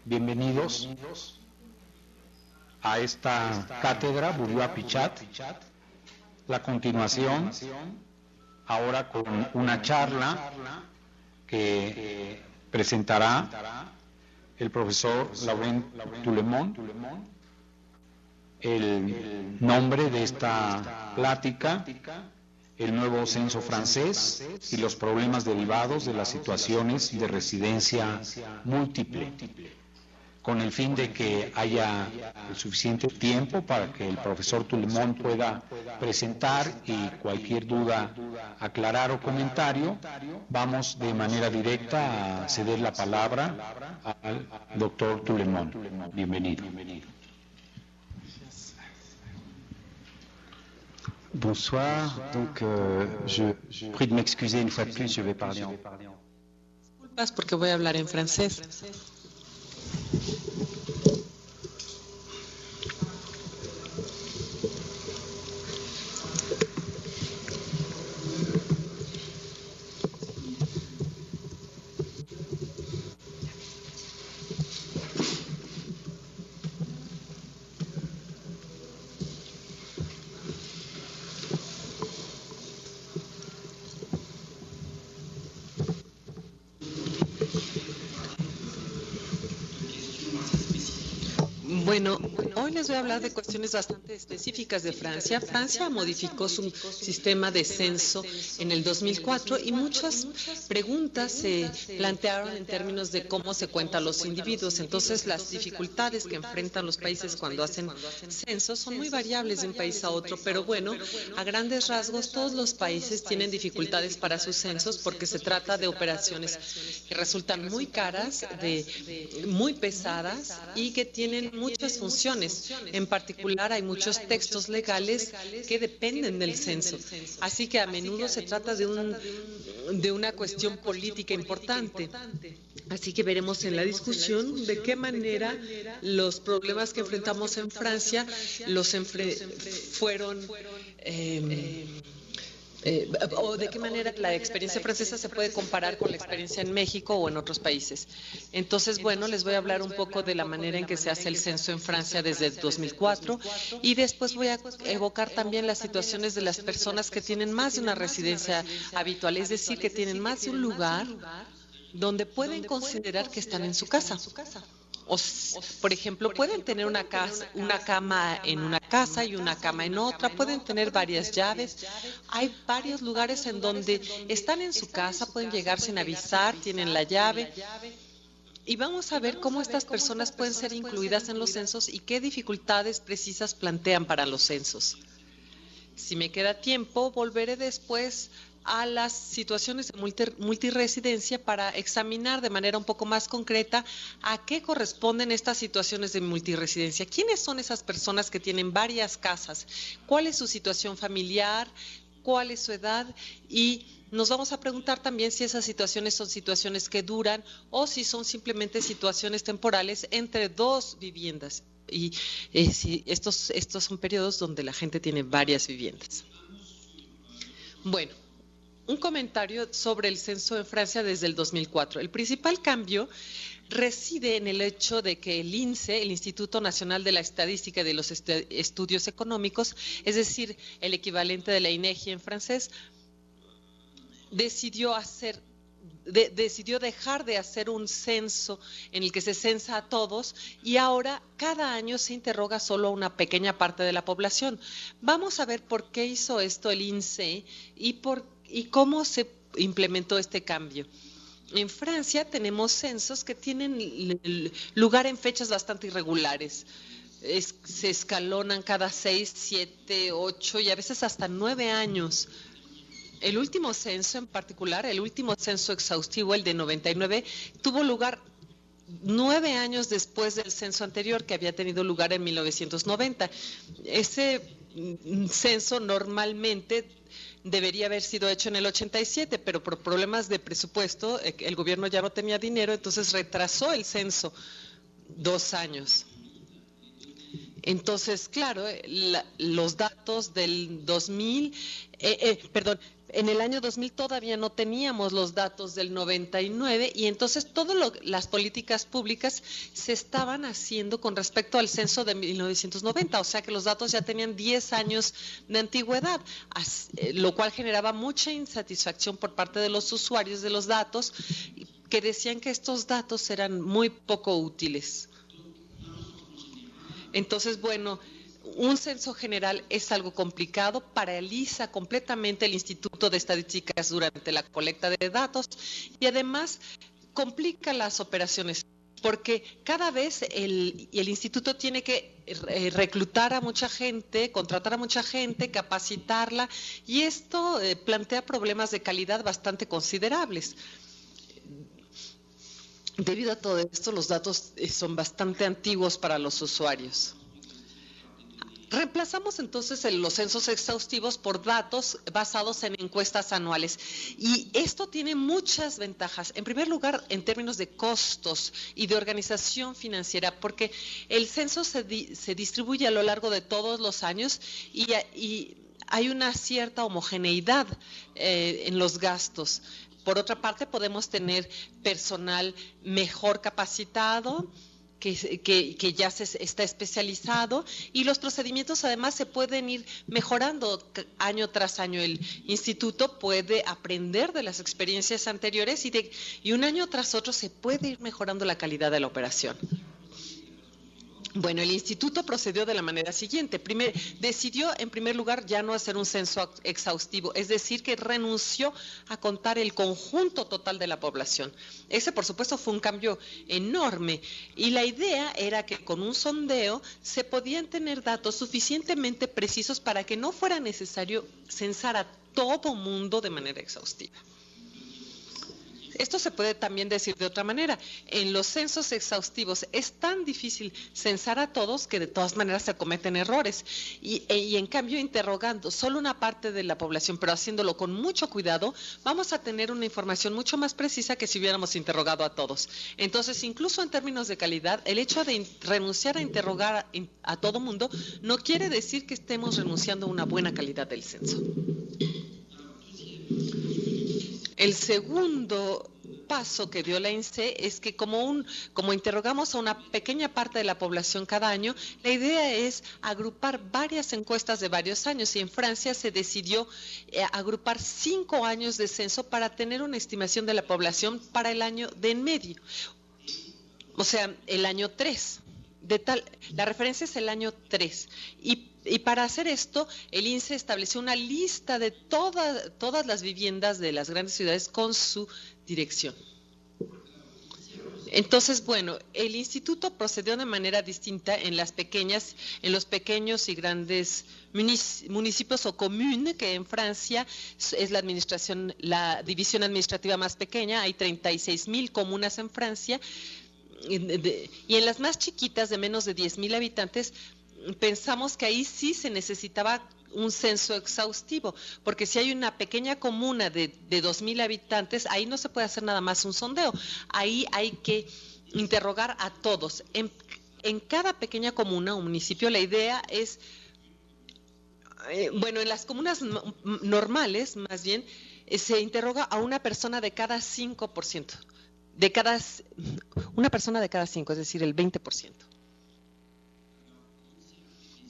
Bienvenidos a esta cátedra Bourdieu-Pichat, la continuación ahora con una charla que presentará el profesor Laurent Toulemont. El nombre de esta plática: el nuevo censo francés y los problemas derivados de las situaciones de residencia múltiple, con el fin de que haya el suficiente tiempo para que el profesor Toulemont pueda presentar y cualquier duda aclarar o comentario. Vamos de manera directa a ceder la palabra al doctor Toulemont. Bienvenido. Bonsoir, donc je prie de m'excuser une fois de plus, je vais parler en... Disculpas porque voy a hablar en francés. Bueno, hoy les voy a hablar de cuestiones bastante específicas de Francia. Francia modificó su sistema de censo en el 2004 y muchas preguntas se plantearon en términos de cómo se cuentan los individuos. Entonces, las dificultades que enfrentan los países cuando hacen censos son muy variables de un país a otro, pero bueno, a grandes rasgos todos los países tienen dificultades para sus censos porque se trata de operaciones que resultan muy caras, muy pesadas y que tienen muchas funciones. En particular, hay muchos textos legales que dependen del censo. Así que a menudo se trata de una cuestión política importante. Así que veremos en la discusión de qué manera los problemas que enfrentamos en Francia fueron... o de qué manera la experiencia francesa se puede comparar con la experiencia en México o en otros países. Entonces, bueno, les voy a hablar un poco de la manera en que se hace el censo en Francia desde el 2004 y después voy a evocar también las situaciones de las personas que tienen más de una residencia habitual, es decir, que tienen más de un lugar donde pueden considerar que están en su casa. O, por ejemplo, pueden tener una cama en una casa y una cama en otra, pueden tener varias llaves. Hay varios lugares en donde están en su casa, pueden llegar sin avisar, tienen la llave. Y vamos a ver cómo estas personas pueden ser incluidas en los censos y qué dificultades precisas plantean para los censos. Si me queda tiempo, volveré después a las situaciones de multiresidencia para examinar de manera un poco más concreta a qué corresponden estas situaciones de multiresidencia. ¿Quiénes son esas personas que tienen varias casas? ¿Cuál es su situación familiar? ¿Cuál es su edad? Y nos vamos a preguntar también si esas situaciones son situaciones que duran o si son simplemente situaciones temporales entre dos viviendas. Y si estos son periodos donde la gente tiene varias viviendas. Bueno, un comentario sobre el censo en Francia desde el 2004. El principal cambio reside en el hecho de que el INSEE, el Instituto Nacional de la Estadística y de los Estudios Económicos, es decir, el equivalente de la INEGI en francés, decidió dejar de hacer un censo en el que se censa a todos y ahora cada año se interroga solo a una pequeña parte de la población. Vamos a ver por qué hizo esto el INSEE y cómo se implementó este cambio. En Francia tenemos censos que tienen lugar en fechas bastante irregulares. Se escalonan cada 6, 7, 8 y a veces hasta 9 años. El último censo en particular, el último censo exhaustivo, el de 99, tuvo lugar 9 años después del censo anterior que había tenido lugar en 1990. Ese censo normalmente debería haber sido hecho en el 87, pero por problemas de presupuesto, el gobierno ya no tenía dinero, entonces retrasó el censo 2 años. Entonces, claro, los datos del 2000, en el año 2000 todavía no teníamos los datos del 99 y entonces todas las políticas públicas se estaban haciendo con respecto al censo de 1990, o sea que los datos ya tenían 10 años de antigüedad, lo cual generaba mucha insatisfacción por parte de los usuarios de los datos que decían que estos datos eran muy poco útiles. Entonces, bueno, un censo general es algo complicado, paraliza completamente el Instituto de Estadísticas durante la colecta de datos y además complica las operaciones porque cada vez el instituto tiene que reclutar a mucha gente, contratar a mucha gente, capacitarla y esto plantea problemas de calidad bastante considerables. Debido a todo esto, los datos son bastante antiguos para los usuarios. Reemplazamos entonces los censos exhaustivos por datos basados en encuestas anuales y esto tiene muchas ventajas. En primer lugar, en términos de costos y de organización financiera, porque el censo se distribuye a lo largo de todos los años y hay una cierta homogeneidad en los gastos. Por otra parte, podemos tener personal mejor capacitado, que ya está especializado y los procedimientos además se pueden ir mejorando año tras año. El instituto puede aprender de las experiencias anteriores y un año tras otro se puede ir mejorando la calidad de la operación. Bueno, el instituto procedió de la manera siguiente. Decidió, en primer lugar, ya no hacer un censo exhaustivo, es decir, que renunció a contar el conjunto total de la población. Ese, por supuesto, fue un cambio enorme y la idea era que con un sondeo se podían tener datos suficientemente precisos para que no fuera necesario censar a todo mundo de manera exhaustiva. Esto se puede también decir de otra manera. En los censos exhaustivos es tan difícil censar a todos que de todas maneras se cometen errores. Y en cambio, interrogando solo una parte de la población, pero haciéndolo con mucho cuidado, vamos a tener una información mucho más precisa que si hubiéramos interrogado a todos. Entonces, incluso en términos de calidad, el hecho de renunciar a interrogar a todo mundo no quiere decir que estemos renunciando a una buena calidad del censo. El segundo paso que dio la INSEE es que como interrogamos a una pequeña parte de la población cada año, la idea es agrupar varias encuestas de varios años y en Francia se decidió agrupar 5 años de censo para tener una estimación de la población para el año de en medio, o sea, el año 3. La referencia es el año 3 y para hacer esto el INSEE estableció una lista de todas las viviendas de las grandes ciudades con su dirección. Entonces, bueno, el instituto procedió de manera distinta en los pequeños y grandes municipios o communes, que en Francia es la división administrativa más pequeña. Hay 36.000 comunas en Francia. Y en las más chiquitas, de menos de 10.000 habitantes, pensamos que ahí sí se necesitaba un censo exhaustivo, porque si hay una pequeña comuna de 2.000 habitantes, ahí no se puede hacer nada más un sondeo, ahí hay que interrogar a todos. En cada pequeña comuna o municipio la idea es, bueno, en las comunas normales, más bien, se interroga a una persona de cada 5%. Una persona de cada 5, es decir, el 20%.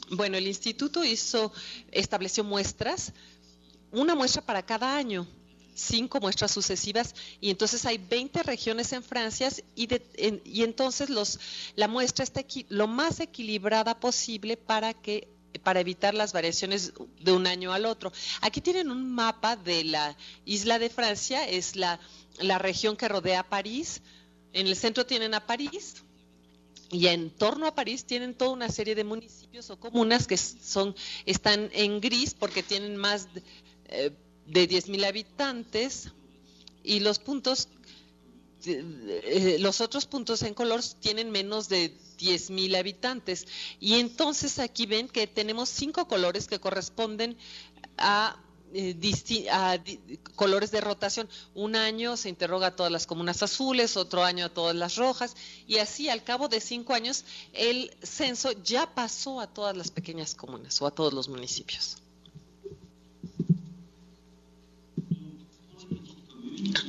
Bueno, el instituto estableció muestras, una muestra para cada año, 5 muestras sucesivas, y entonces hay 20 regiones en Francia y entonces la muestra está lo más equilibrada posible para evitar las variaciones de un año al otro. Aquí tienen un mapa de la isla de Francia, es la región que rodea a París. En el centro tienen a París y en torno a París tienen toda una serie de municipios o comunas que están en gris porque tienen más de 10.000 habitantes y los otros puntos en color tienen menos de 10.000 habitantes. Y entonces aquí ven que tenemos 5 colores que corresponden a colores de rotación. Un año se interroga a todas las comunas azules, otro año a todas las rojas, y así al cabo de 5 años el censo ya pasó a todas las pequeñas comunas o a todos los municipios.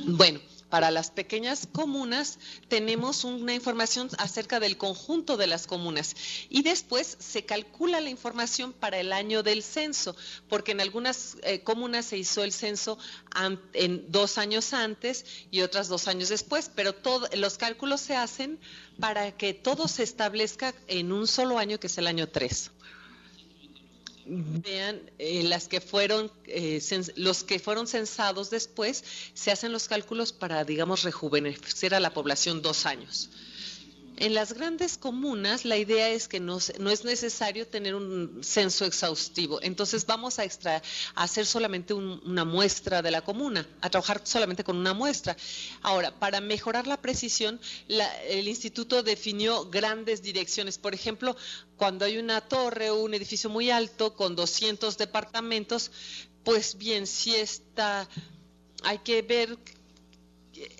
Bueno, para las pequeñas comunas tenemos una información acerca del conjunto de las comunas y después se calcula la información para el año del censo, porque en algunas comunas se hizo el censo en 2 años antes y otras 2 años después, pero los cálculos se hacen para que todo se establezca en un solo año, que es el año 3. Vean, los que fueron censados después, se hacen los cálculos para, digamos, rejuvenecer a la población 2 años. En las grandes comunas, la idea es que no es necesario tener un censo exhaustivo. Entonces, vamos a hacer solamente una muestra de la comuna, a trabajar solamente con una muestra. Ahora, para mejorar la precisión, el instituto definió grandes direcciones. Por ejemplo, cuando hay una torre o un edificio muy alto con 200 departamentos, pues bien,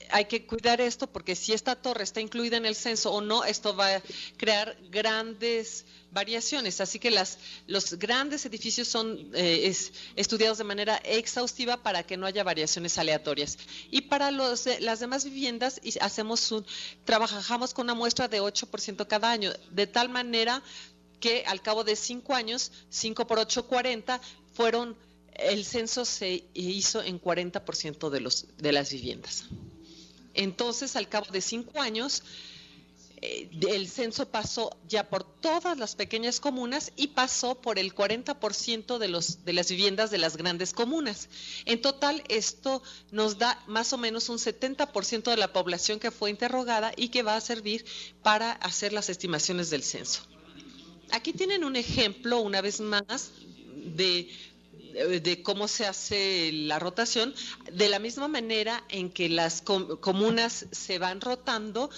hay que cuidar esto, porque si esta torre está incluida en el censo o no, esto va a crear grandes variaciones. Así que los grandes edificios son estudiados de manera exhaustiva para que no haya variaciones aleatorias. Y para las demás viviendas trabajamos con una muestra de 8% cada año, de tal manera que al cabo de 5 años, 5 por 8, 40, el censo se hizo en 40% de las viviendas. Entonces, al cabo de 5 años, el censo pasó ya por todas las pequeñas comunas y pasó por el 40% de las viviendas de las grandes comunas. En total, esto nos da más o menos un 70% de la población que fue interrogada y que va a servir para hacer las estimaciones del censo. Aquí tienen un ejemplo, una vez más, de cómo se hace la rotación. De la misma manera en que las comunas se van rotando,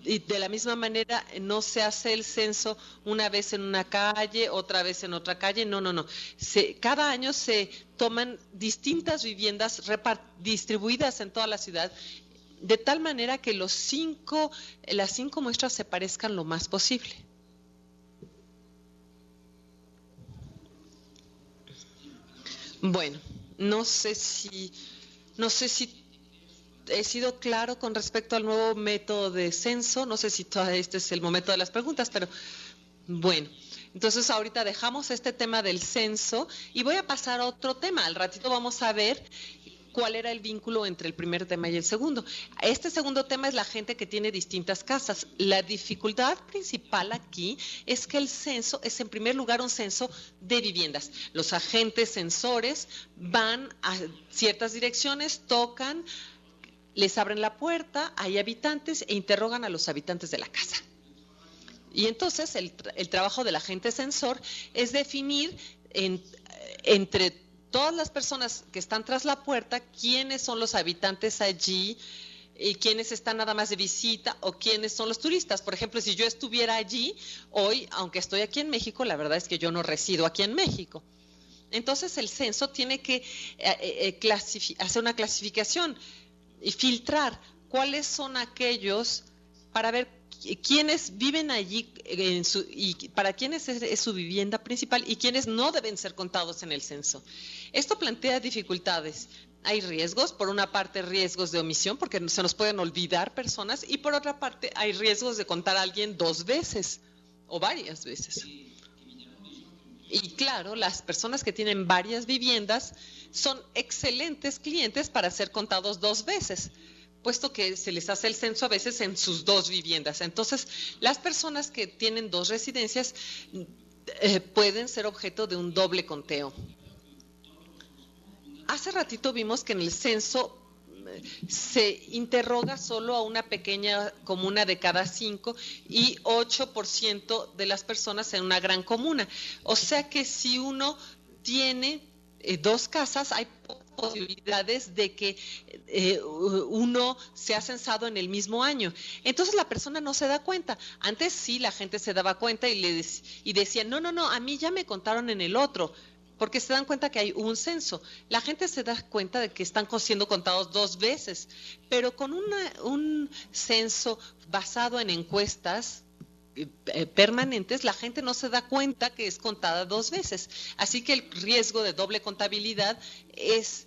y de la misma manera no se hace el censo una vez en una calle, otra vez en otra calle, no. Cada año se toman distintas viviendas distribuidas en toda la ciudad, de tal manera que las 5 muestras se parezcan lo más posible. Bueno, no sé si he sido claro con respecto al nuevo método de censo. No sé si este es el momento de las preguntas, pero bueno. Entonces ahorita dejamos este tema del censo y voy a pasar a otro tema. Al ratito vamos a ver cuál era el vínculo entre el primer tema y el segundo. Este segundo tema es la gente que tiene distintas casas. La dificultad principal aquí es que el censo es, en primer lugar, un censo de viviendas. Los agentes censores van a ciertas direcciones, tocan, les abren la puerta, hay habitantes e interrogan a los habitantes de la casa. Y entonces el trabajo del agente censor es definir entre todas las personas que están tras la puerta quiénes son los habitantes allí y quiénes están nada más de visita o quiénes son los turistas. Por ejemplo, si yo estuviera allí hoy, aunque estoy aquí en México, la verdad es que yo no resido aquí en México. Entonces el censo tiene que hacer una clasificación y filtrar cuáles son aquellos para ver quiénes viven allí y para quiénes es su vivienda principal y quiénes no deben ser contados en el censo. Esto plantea dificultades. Hay riesgos, por una parte riesgos de omisión, porque se nos pueden olvidar personas, y por otra parte hay riesgos de contar a alguien 2 veces o varias veces. Y claro, las personas que tienen varias viviendas son excelentes clientes para ser contados 2 veces, puesto que se les hace el censo a veces en sus 2 viviendas. Entonces, las personas que tienen 2 residencias pueden ser objeto de un doble conteo. Hace ratito vimos que en el censo se interroga solo a una pequeña comuna de cada 5 y 8% de las personas en una gran comuna. O sea que si uno tiene 2 casas, hay posibilidades de que uno sea censado en el mismo año. Entonces la persona no se da cuenta. Antes sí, la gente se daba cuenta y decía, no, a mí ya me contaron en el otro, porque se dan cuenta que hay un censo. La gente se da cuenta de que están siendo contados 2 veces, pero con un censo basado en encuestas permanentes, la gente no se da cuenta que es contada 2 veces. Así que el riesgo de doble contabilidad es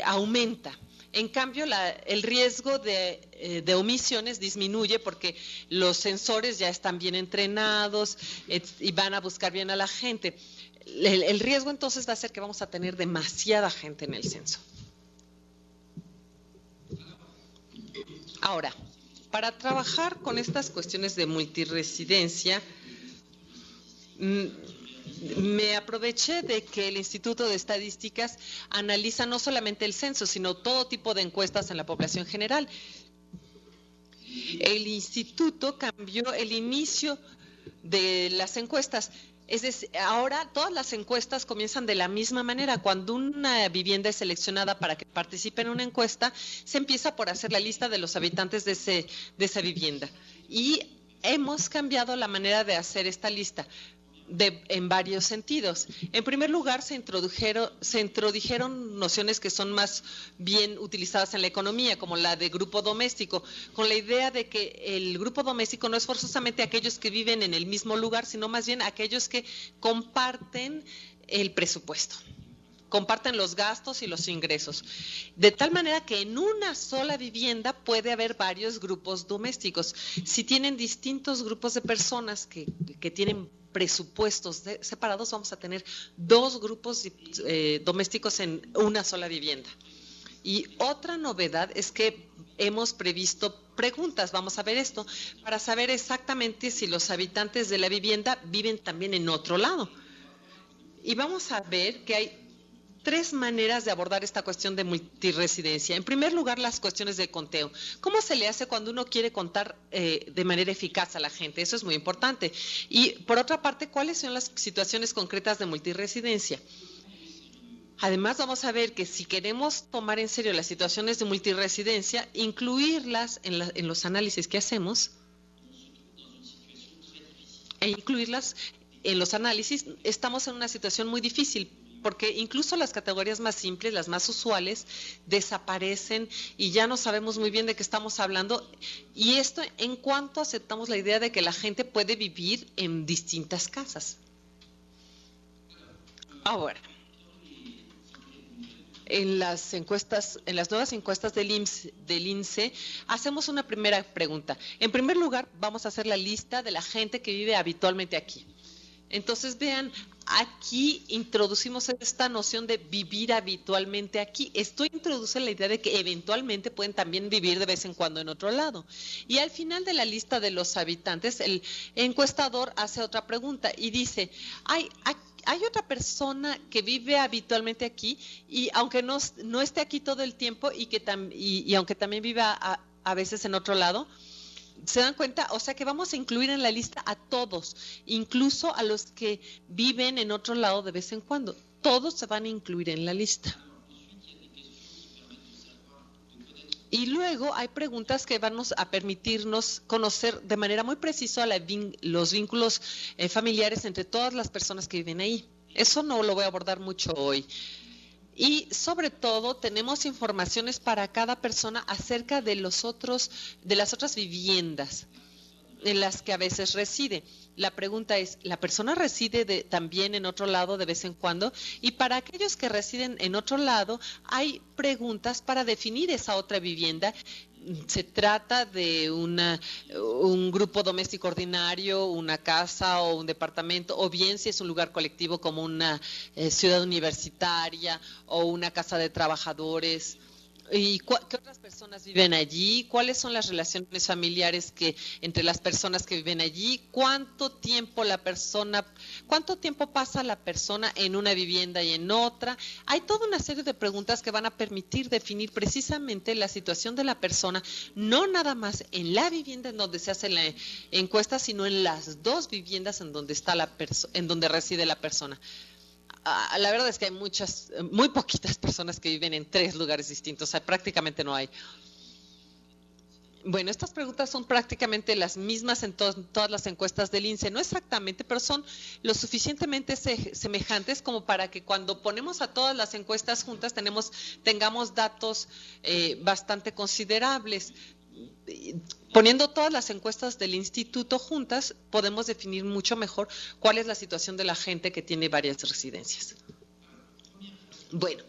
aumenta. En cambio, el riesgo de omisiones disminuye porque los sensores ya están bien entrenados y van a buscar bien a la gente. El riesgo entonces va a ser que vamos a tener demasiada gente en el censo. Ahora, para trabajar con estas cuestiones de multiresidencia, me aproveché de que el Instituto de Estadísticas analiza no solamente el censo, sino todo tipo de encuestas en la población general. El instituto cambió el inicio de las encuestas. Es decir, ahora todas las encuestas comienzan de la misma manera. Cuando una vivienda es seleccionada para que participe en una encuesta, se empieza por hacer la lista de los habitantes de esa vivienda. Y hemos cambiado la manera de hacer esta lista en varios sentidos. En primer lugar, se introdujeron nociones que son más bien utilizadas en la economía, como la de grupo doméstico, con la idea de que el grupo doméstico no es forzosamente aquellos que viven en el mismo lugar, sino más bien aquellos que comparten el presupuesto, comparten los gastos y los ingresos, de tal manera que en una sola vivienda puede haber varios grupos domésticos. Si tienen distintos grupos de personas que tienen presupuestos separados, vamos a tener dos grupos domésticos en una sola vivienda. Y otra novedad es que hemos previsto preguntas, vamos a ver esto, para saber exactamente si los habitantes de la vivienda viven también en otro lado. Y vamos a ver que hay tres maneras de abordar esta cuestión de multiresidencia. En primer lugar, las cuestiones de conteo. ¿Cómo se le hace cuando uno quiere contar de manera eficaz a la gente? Eso es muy importante. Y por otra parte, ¿cuáles son las situaciones concretas de multiresidencia? Además, vamos a ver que si queremos tomar en serio las situaciones de multiresidencia, incluirlas en los análisis que hacemos e incluirlas en los análisis, estamos en una situación muy difícil, porque incluso las categorías más simples, las más usuales, desaparecen y ya no sabemos muy bien de qué estamos hablando. Y esto en cuanto aceptamos la idea de que la gente puede vivir en distintas casas. Ahora, en las nuevas encuestas del INSE, hacemos una primera pregunta. En primer lugar, vamos a hacer la lista de la gente que vive habitualmente aquí. Entonces, vean, aquí introducimos esta noción de vivir habitualmente aquí. Esto introduce la idea de que eventualmente pueden también vivir de vez en cuando en otro lado. Y al final de la lista de los habitantes, el encuestador hace otra pregunta y dice, hay otra persona que vive habitualmente aquí y aunque no esté aquí todo el tiempo y aunque también viva a veces en otro lado. ¿Se dan cuenta? O sea que vamos a incluir en la lista a todos, incluso a los que viven en otro lado de vez en cuando. Todos se van a incluir en la lista. Y luego hay preguntas que van a permitirnos conocer de manera muy precisa los vínculos familiares entre todas las personas que viven ahí. Eso no lo voy a abordar mucho hoy. Y sobre todo tenemos informaciones para cada persona acerca de las otras viviendas en las que a veces reside. La pregunta es, ¿la persona reside también en otro lado de vez en cuando? Y para aquellos que residen en otro lado, hay preguntas para definir esa otra vivienda. Se trata de un grupo doméstico ordinario, una casa o un departamento, o bien si es un lugar colectivo como una ciudad universitaria o una casa de trabajadores. ¿Y qué otras personas viven allí? ¿Cuáles son las relaciones familiares entre las personas que viven allí? ¿Cuánto tiempo pasa la persona en una vivienda y en otra? Hay toda una serie de preguntas que van a permitir definir precisamente la situación de la persona, no nada más en la vivienda en donde se hace la encuesta, sino en las dos viviendas en donde reside la persona. La verdad es que hay muy poquitas personas que viven en tres lugares distintos, o sea, prácticamente no hay. Bueno, estas preguntas son prácticamente las mismas en todas las encuestas del INSE, no exactamente, pero son lo suficientemente semejantes como para que cuando ponemos a todas las encuestas juntas tengamos datos bastante considerables. Poniendo todas las encuestas del instituto juntas, podemos definir mucho mejor cuál es la situación de la gente que tiene varias residencias. Bueno,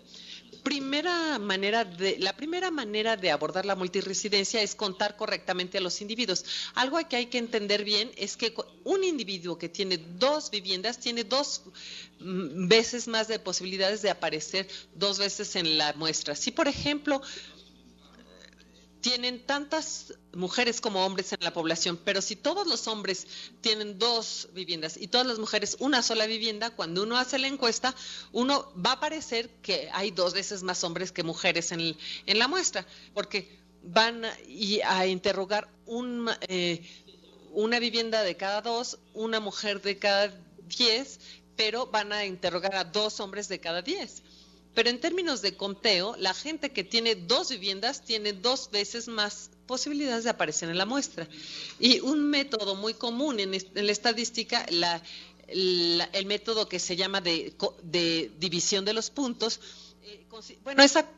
La primera manera de abordar la multiresidencia es contar correctamente a los individuos. Algo que hay que entender bien es que un individuo que tiene 2 viviendas tiene 2 veces más de posibilidades de aparecer 2 veces en la muestra. Si, por ejemplo, tienen tantas mujeres como hombres en la población, pero si todos los hombres tienen 2 viviendas y todas las mujeres una sola vivienda, cuando uno hace la encuesta, uno va a aparecer que hay 2 veces más hombres que mujeres en la muestra, porque van a interrogar una vivienda de cada 2, una mujer de cada 10, pero van a interrogar a 2 hombres de cada 10. Pero en términos de conteo, la gente que tiene 2 viviendas tiene 2 veces más posibilidades de aparecer en la muestra. Y un método muy común en la estadística, el método que se llama de división de los puntos, esa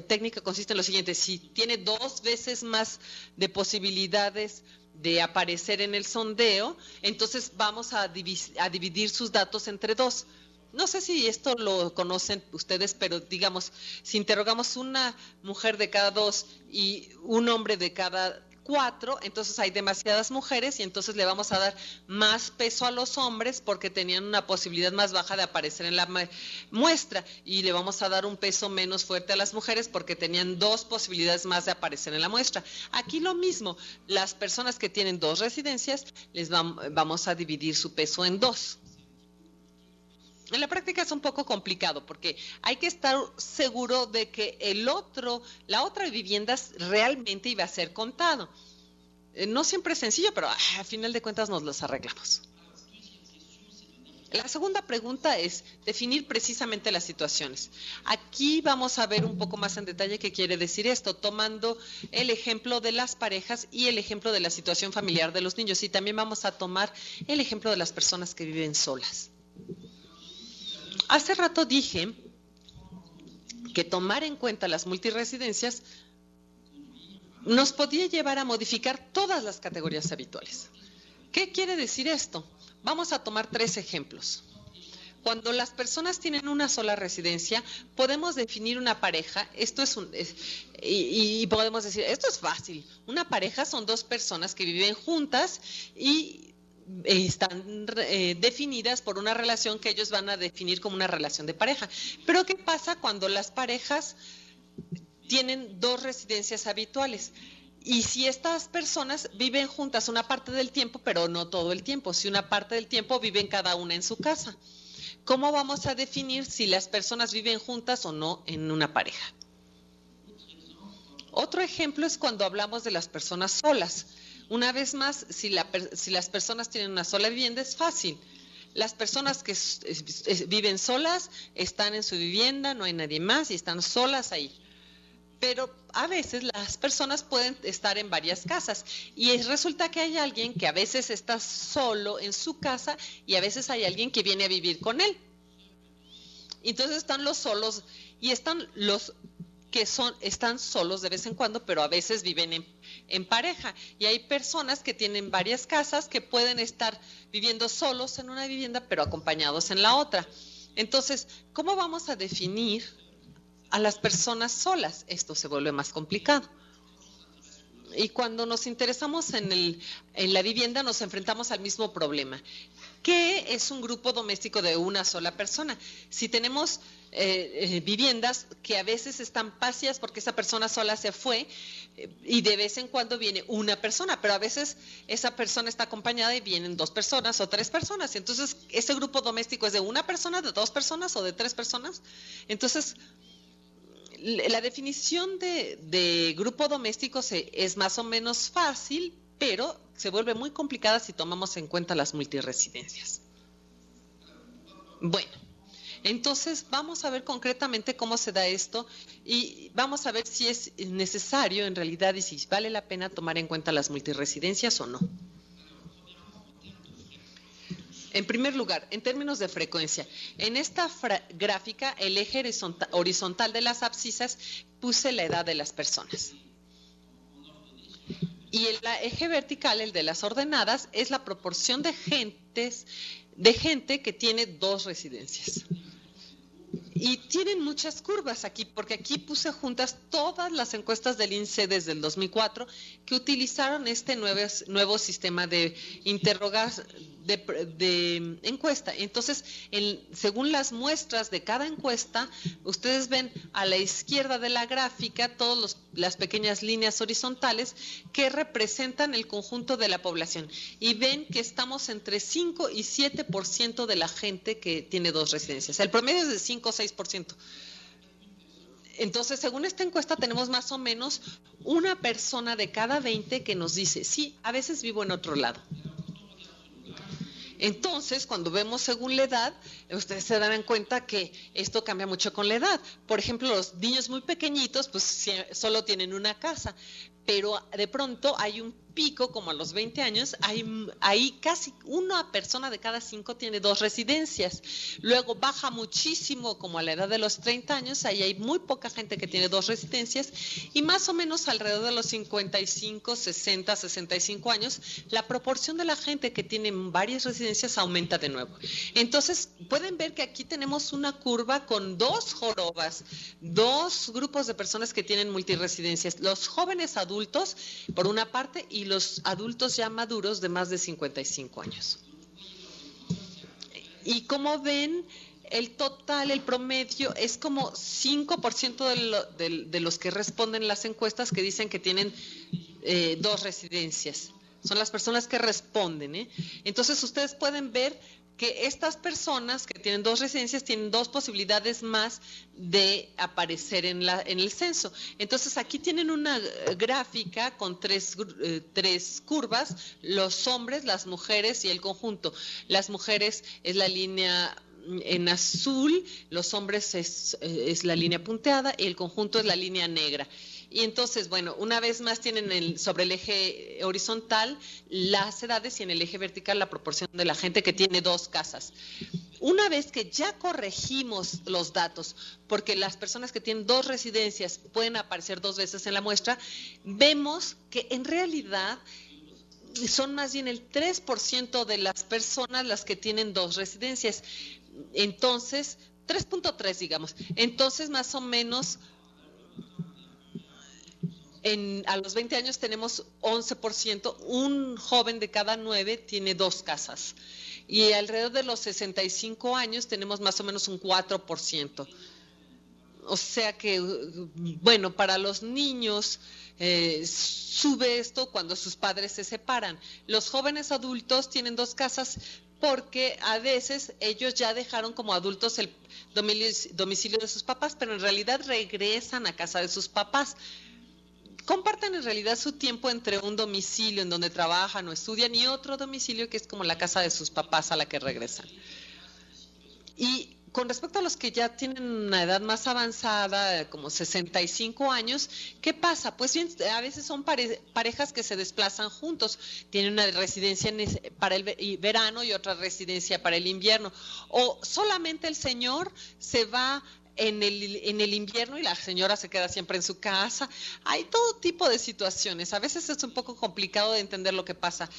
técnica consiste en lo siguiente: si tiene 2 veces más de posibilidades de aparecer en el sondeo, entonces vamos a dividir sus datos entre 2. No sé si esto lo conocen ustedes, pero digamos, si interrogamos una mujer de cada 2 y un hombre de cada 4, entonces hay demasiadas mujeres y entonces le vamos a dar más peso a los hombres porque tenían una posibilidad más baja de aparecer en la muestra, y le vamos a dar un peso menos fuerte a las mujeres porque tenían 2 posibilidades más de aparecer en la muestra. Aquí lo mismo, las personas que tienen 2 residencias, vamos a dividir su peso en 2. En la práctica es un poco complicado porque hay que estar seguro de que la otra vivienda realmente iba a ser contado. No siempre es sencillo, pero a final de cuentas nos los arreglamos. La segunda pregunta es definir precisamente las situaciones. Aquí vamos a ver un poco más en detalle qué quiere decir esto, tomando el ejemplo de las parejas y el ejemplo de la situación familiar de los niños. Y también vamos a tomar el ejemplo de las personas que viven solas. Hace rato dije que tomar en cuenta las multiresidencias nos podía llevar a modificar todas las categorías habituales. ¿Qué quiere decir esto? Vamos a tomar 3 ejemplos. Cuando las personas tienen una sola residencia, podemos definir una pareja. Y podemos decir, esto es fácil. Una pareja son 2 personas que viven juntas y están definidas por una relación que ellos van a definir como una relación de pareja. Pero ¿qué pasa cuando las parejas tienen 2 residencias habituales? Y si estas personas viven juntas una parte del tiempo, pero no todo el tiempo, si una parte del tiempo viven cada una en su casa, ¿cómo vamos a definir si las personas viven juntas o no en una pareja? Otro ejemplo es cuando hablamos de las personas solas. Una vez más, si las personas tienen una sola vivienda, es fácil. Las personas que viven solas están en su vivienda, no hay nadie más y están solas ahí. Pero a veces las personas pueden estar en varias casas y resulta que hay alguien que a veces está solo en su casa y a veces hay alguien que viene a vivir con él. Entonces están los solos y están los que están solos de vez en cuando, pero a veces viven en pareja. Y hay personas que tienen varias casas que pueden estar viviendo solos en una vivienda, pero acompañados en la otra. Entonces, ¿cómo vamos a definir a las personas solas? Esto se vuelve más complicado. Y cuando nos interesamos en la vivienda, nos enfrentamos al mismo problema. ¿Qué es un grupo doméstico de una sola persona? Si tenemos viviendas que a veces están vacías porque esa persona sola se fue y de vez en cuando viene una persona, pero a veces esa persona está acompañada y vienen 2 personas o 3 personas. Entonces, ¿ese grupo doméstico es de una persona, de 2 personas o de 3 personas? Entonces, la definición de grupo doméstico es más o menos fácil, pero se vuelve muy complicada si tomamos en cuenta las multiresidencias. Bueno, entonces vamos a ver concretamente cómo se da esto y vamos a ver si es necesario en realidad y si vale la pena tomar en cuenta las multiresidencias o no. En primer lugar, en términos de frecuencia, en esta gráfica, el eje horizontal de las abscisas puse la edad de las personas. Y el eje vertical, el de las ordenadas, es la proporción de gente que tiene 2 residencias. Y tienen muchas curvas aquí, porque aquí puse juntas todas las encuestas del INSEE desde el 2004 que utilizaron este nuevo sistema de de encuesta. Entonces, según las muestras de cada encuesta, ustedes ven a la izquierda de la gráfica todas las pequeñas líneas horizontales que representan el conjunto de la población. Y ven que estamos entre 5 y 7% de la gente que tiene 2 residencias. El promedio es de 5 o 6%. Entonces, según esta encuesta, tenemos más o menos una persona de cada 20 que nos dice, sí, a veces vivo en otro lado. Entonces, cuando vemos según la edad, ustedes se darán cuenta que esto cambia mucho con la edad. Por ejemplo, los niños muy pequeñitos, pues solo tienen una casa, pero de pronto hay un pico, como a los 20 años, ahí casi una persona de cada 5 tiene 2 residencias. Luego baja muchísimo, como a la edad de los 30 años, ahí hay muy poca gente que tiene 2 residencias, y más o menos alrededor de los 55, 60, 65 años, la proporción de la gente que tiene varias residencias aumenta de nuevo. Entonces, pueden ver que aquí tenemos una curva con 2 jorobas, 2 grupos de personas que tienen multiresidencias. Los jóvenes adultos, por una parte, y los adultos ya maduros de más de 55 años. Y como ven, el total, el promedio, es como 5% de los que responden las encuestas que dicen que tienen 2 residencias. Son las personas que responden, Entonces, ustedes pueden ver que estas personas que tienen 2 residencias tienen 2 posibilidades más de aparecer en el censo. Entonces, aquí tienen una gráfica con 3 curvas, los hombres, las mujeres y el conjunto. Las mujeres es la línea en azul, los hombres es la línea punteada y el conjunto es la línea negra. Y entonces, bueno, una vez más tienen sobre el eje horizontal las edades y en el eje vertical la proporción de la gente que tiene 2 casas. Una vez que ya corregimos los datos, porque las personas que tienen 2 residencias pueden aparecer 2 veces en la muestra, vemos que en realidad son más bien el 3% de las personas las que tienen 2 residencias. Entonces, 3.3 digamos. Entonces, más o menos, a los 20 años tenemos 11%, un joven de cada 9 tiene 2 casas. Y alrededor de los 65 años tenemos más o menos un 4%. O sea que, bueno, para los niños sube esto cuando sus padres se separan. Los jóvenes adultos tienen 2 casas porque a veces ellos ya dejaron como adultos el domicilio de sus papás, pero en realidad regresan a casa de sus papás. Comparten en realidad su tiempo entre un domicilio en donde trabajan o estudian y otro domicilio que es como la casa de sus papás a la que regresan. Y con respecto a los que ya tienen una edad más avanzada, como 65 años, ¿qué pasa? Pues bien, a veces son parejas que se desplazan juntos. Tienen una residencia para el verano y otra residencia para el invierno. O solamente el señor se va en el invierno y la señora se queda siempre en su casa. Hay todo tipo de situaciones. A veces es un poco complicado de entender lo que pasa.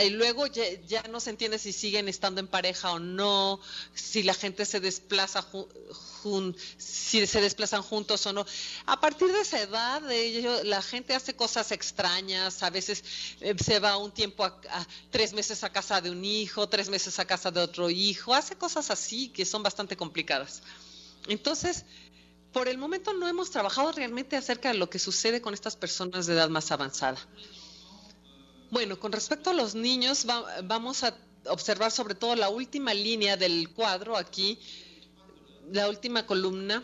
Y luego ya no se entiende si siguen estando en pareja o no, si la gente se desplaza si se desplazan juntos o no. A partir de esa edad, la gente hace cosas extrañas. A veces se va un tiempo 3 meses a casa de un hijo, 3 meses a casa de otro hijo. Hace cosas así que son bastante complicadas. Entonces, por el momento no hemos trabajado realmente acerca de lo que sucede con estas personas de edad más avanzada. Bueno, con respecto a los niños, vamos a observar sobre todo la última línea del cuadro aquí, la última columna.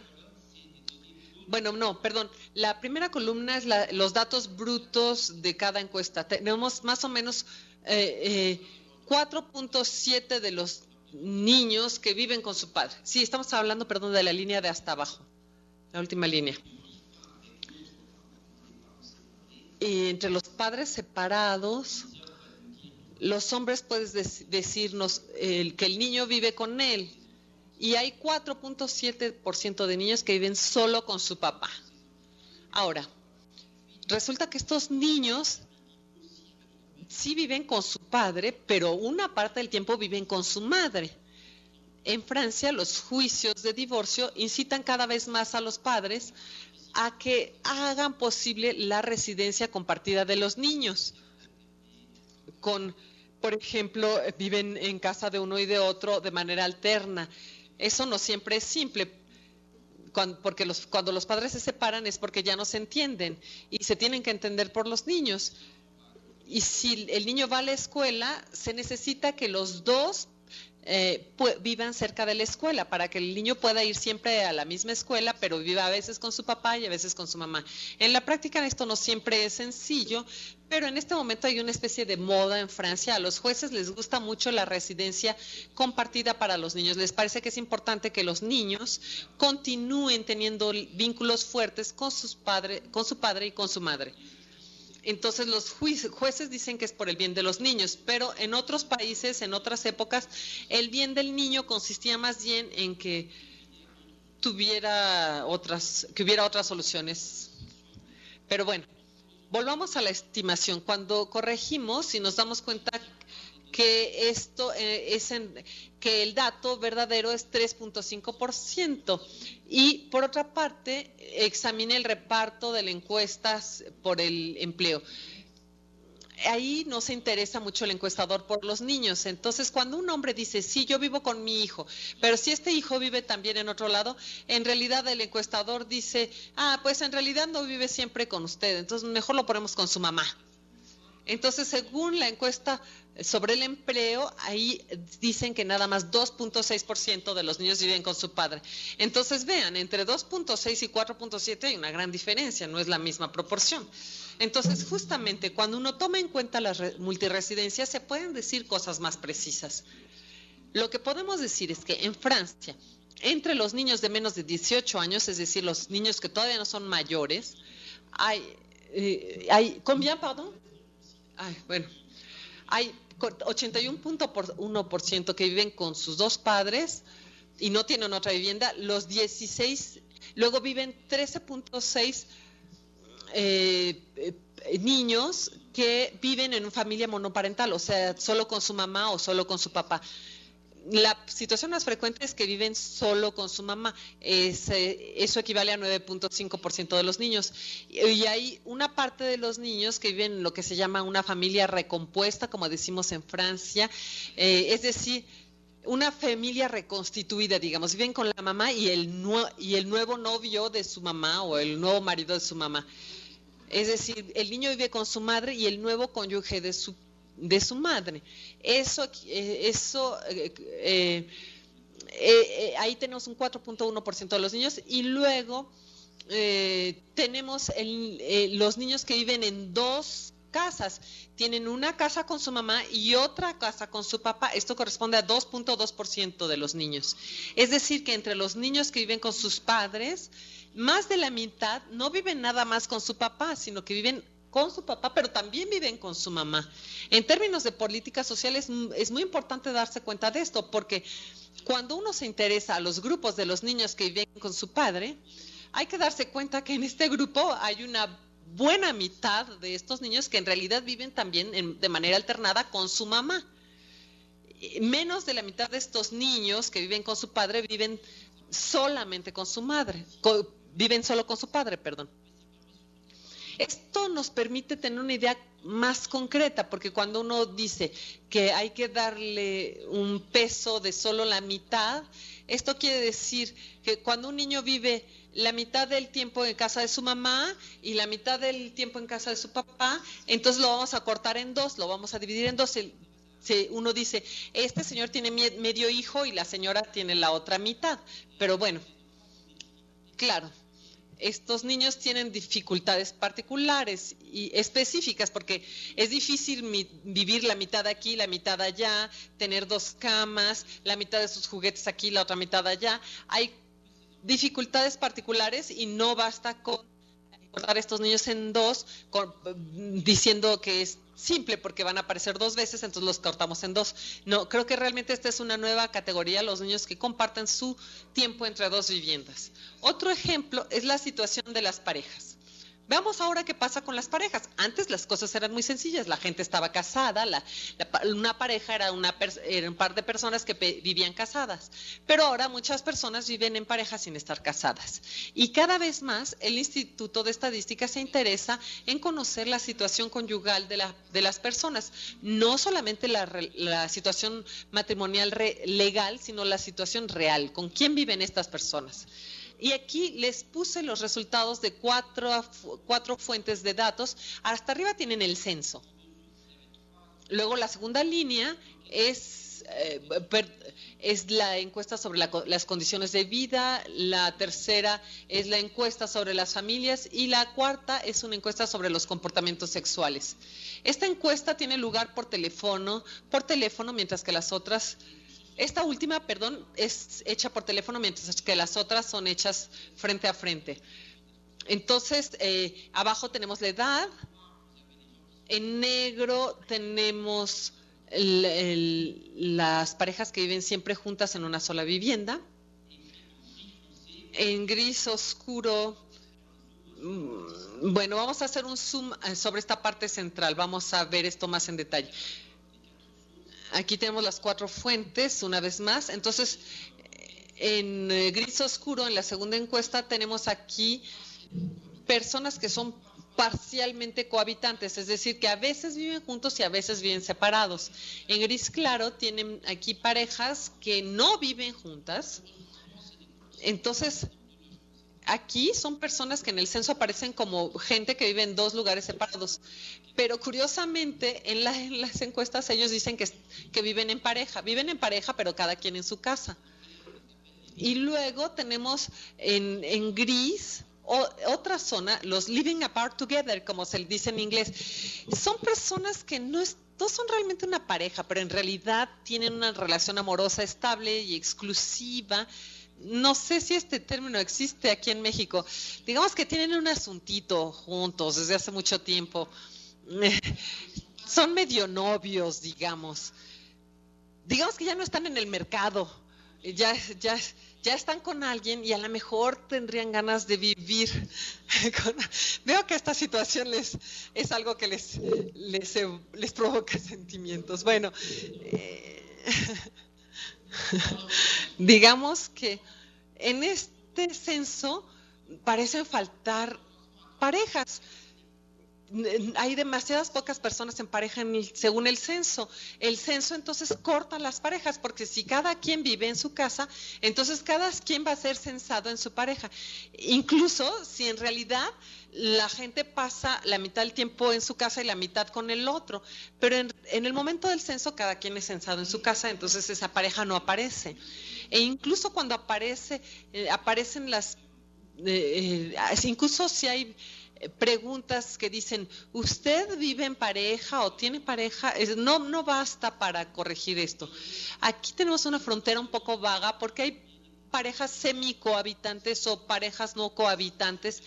Bueno, no, perdón. La primera columna es los datos brutos de cada encuesta. Tenemos más o menos 4.7 de los niños que viven con su padre. Sí, estamos hablando, perdón, de la línea de hasta abajo, la última línea. Y entre los padres separados, los hombres pueden decirnos que el niño vive con él. Y hay 4.7% de niños que viven solo con su papá. Ahora, resulta que estos niños sí viven con su padre, pero una parte del tiempo viven con su madre. en Francia los juicios de divorcio incitan cada vez más a los padres a que hagan posible la residencia compartida de los niños. Por ejemplo, viven en casa de uno y de otro de manera alterna. Eso no siempre es simple, porque cuando los padres se separan es porque ya no se entienden y se tienen que entender por los niños. Y si el niño va a la escuela, se necesita que los dos vivan cerca de la escuela para que el niño pueda ir siempre a la misma escuela, pero viva a veces con su papá y a veces con su mamá. En la práctica esto no siempre es sencillo, pero en este momento hay una especie de moda en Francia. A los jueces les gusta mucho la residencia compartida para los niños. Les parece que es importante que los niños continúen teniendo vínculos fuertes con su padre y con su madre. Entonces los jueces dicen que es por el bien de los niños, pero en otros países, en otras épocas, el bien del niño consistía más bien en que hubiera otras soluciones. Pero bueno, volvamos a la estimación. Cuando corregimos y nos damos cuenta que esto que el dato verdadero es 3.5%. Y por otra parte, examine el reparto de las encuestas por el empleo. Ahí no se interesa mucho el encuestador por los niños. Entonces, cuando un hombre dice, sí, yo vivo con mi hijo, pero si este hijo vive también en otro lado, en realidad el encuestador dice, pues en realidad no vive siempre con usted, entonces mejor lo ponemos con su mamá. Entonces, según la encuesta sobre el empleo, ahí dicen que nada más 2.6% de los niños viven con su padre. Entonces, vean, entre 2.6 y 4.7 hay una gran diferencia, no es la misma proporción. Entonces, justamente cuando uno toma en cuenta las multiresidencias, se pueden decir cosas más precisas. Lo que podemos decir es que en Francia, entre los niños de menos de 18 años, es decir, los niños que todavía no son mayores, ¿combien, perdón? Hay 81.1% que viven con sus dos padres y no tienen otra vivienda. Los 16, luego viven 13.6 niños que viven en una familia monoparental, o sea, solo con su mamá o solo con su papá. La situación más frecuente es que viven solo con su mamá. Eso equivale a 9.5% de los niños. Y hay una parte de los niños que viven en lo que se llama una familia recompuesta, como decimos en Francia. Es decir, una familia reconstituida, digamos. Viven con la mamá y el nuevo novio de su mamá o el nuevo marido de su mamá. Es decir, el niño vive con su madre y el nuevo cónyuge de su madre. Ahí tenemos un 4.1% de los niños y luego tenemos los niños que viven en dos casas. Tienen una casa con su mamá y otra casa con su papá. Esto corresponde a 2.2% de los niños. Es decir, que entre los niños que viven con sus padres, más de la mitad no viven nada más con su papá, sino que viven con su papá, pero también viven con su mamá. En términos de políticas sociales es muy importante darse cuenta de esto, porque cuando uno se interesa a los grupos de los niños que viven con su padre, hay que darse cuenta que en este grupo hay una buena mitad de estos niños que en realidad viven también de manera alternada con su mamá. Menos de la mitad de estos niños que viven con su padre viven solamente con su madre, viven solo con su padre, perdón. Esto nos permite tener una idea más concreta, porque cuando uno dice que hay que darle un peso de solo la mitad, esto quiere decir que cuando un niño vive la mitad del tiempo en casa de su mamá y la mitad del tiempo en casa de su papá, entonces lo vamos a cortar en dos, lo vamos a dividir en dos. Uno dice, este señor tiene medio hijo y la señora tiene la otra mitad, pero bueno, claro. Estos niños tienen dificultades particulares y específicas porque es difícil vivir la mitad aquí, la mitad allá, tener dos camas, la mitad de sus juguetes aquí, la otra mitad allá. Hay dificultades particulares y no basta con cortar estos niños en dos diciendo que es simple porque van a aparecer dos veces, entonces los cortamos en dos. No, creo que realmente esta es una nueva categoría, los niños que comparten su tiempo entre dos viviendas. Otro ejemplo es la situación de las parejas. Veamos ahora qué pasa con las parejas. Antes las cosas eran muy sencillas, la gente estaba casada, una pareja era era un par de personas que vivían casadas, pero ahora muchas personas viven en pareja sin estar casadas. Y cada vez más el Instituto de Estadística se interesa en conocer la situación conyugal de las personas, no solamente la situación matrimonial legal, sino la situación real, con quién viven estas personas. Y aquí les puse los resultados de cuatro fuentes de datos. Hasta arriba tienen el censo. Luego la segunda línea es la encuesta sobre las condiciones de vida. La tercera es la encuesta sobre las familias. Y la cuarta es una encuesta sobre los comportamientos sexuales. Esta encuesta tiene lugar por teléfono, mientras que las otras... Esta última, es hecha por teléfono, mientras que las otras son hechas frente a frente. Entonces, abajo tenemos la edad, en negro tenemos las parejas que viven siempre juntas en una sola vivienda, en gris oscuro. Bueno, vamos a hacer un zoom sobre esta parte central, vamos a ver esto más en detalle. Aquí tenemos las cuatro fuentes, una vez más. Entonces, en gris oscuro, en la segunda encuesta, tenemos aquí personas que son parcialmente cohabitantes, es decir, que a veces viven juntos y a veces viven separados. En gris claro, tienen aquí parejas que no viven juntas. Entonces, aquí son personas que en el censo aparecen como gente que vive en dos lugares separados. Pero curiosamente, en las encuestas ellos dicen que viven en pareja. Viven en pareja, pero cada quien en su casa. Y luego tenemos en gris otra zona, los living apart together, como se dice en inglés. Son personas que no son realmente una pareja, pero en realidad tienen una relación amorosa estable y exclusiva. No sé si este término existe aquí en México. Digamos que tienen un asuntito juntos desde hace mucho tiempo. Son medio novios, digamos. Digamos que ya no están en el mercado. Ya están con alguien y a lo mejor tendrían ganas de vivir. Veo que esta situación es algo que les provoca sentimientos. Bueno, digamos que en este censo parecen faltar parejas. Hay demasiadas pocas personas en pareja según el censo. El censo entonces corta las parejas, porque si cada quien vive en su casa, entonces cada quien va a ser censado en su pareja. Incluso si en realidad la gente pasa la mitad del tiempo en su casa y la mitad con el otro, pero en el momento del censo cada quien es censado en su casa, entonces esa pareja no aparece. E incluso cuando aparecen incluso si hay preguntas que dicen, ¿usted vive en pareja o tiene pareja? No basta para corregir esto. Aquí tenemos una frontera un poco vaga porque hay parejas semicohabitantes o parejas no cohabitantes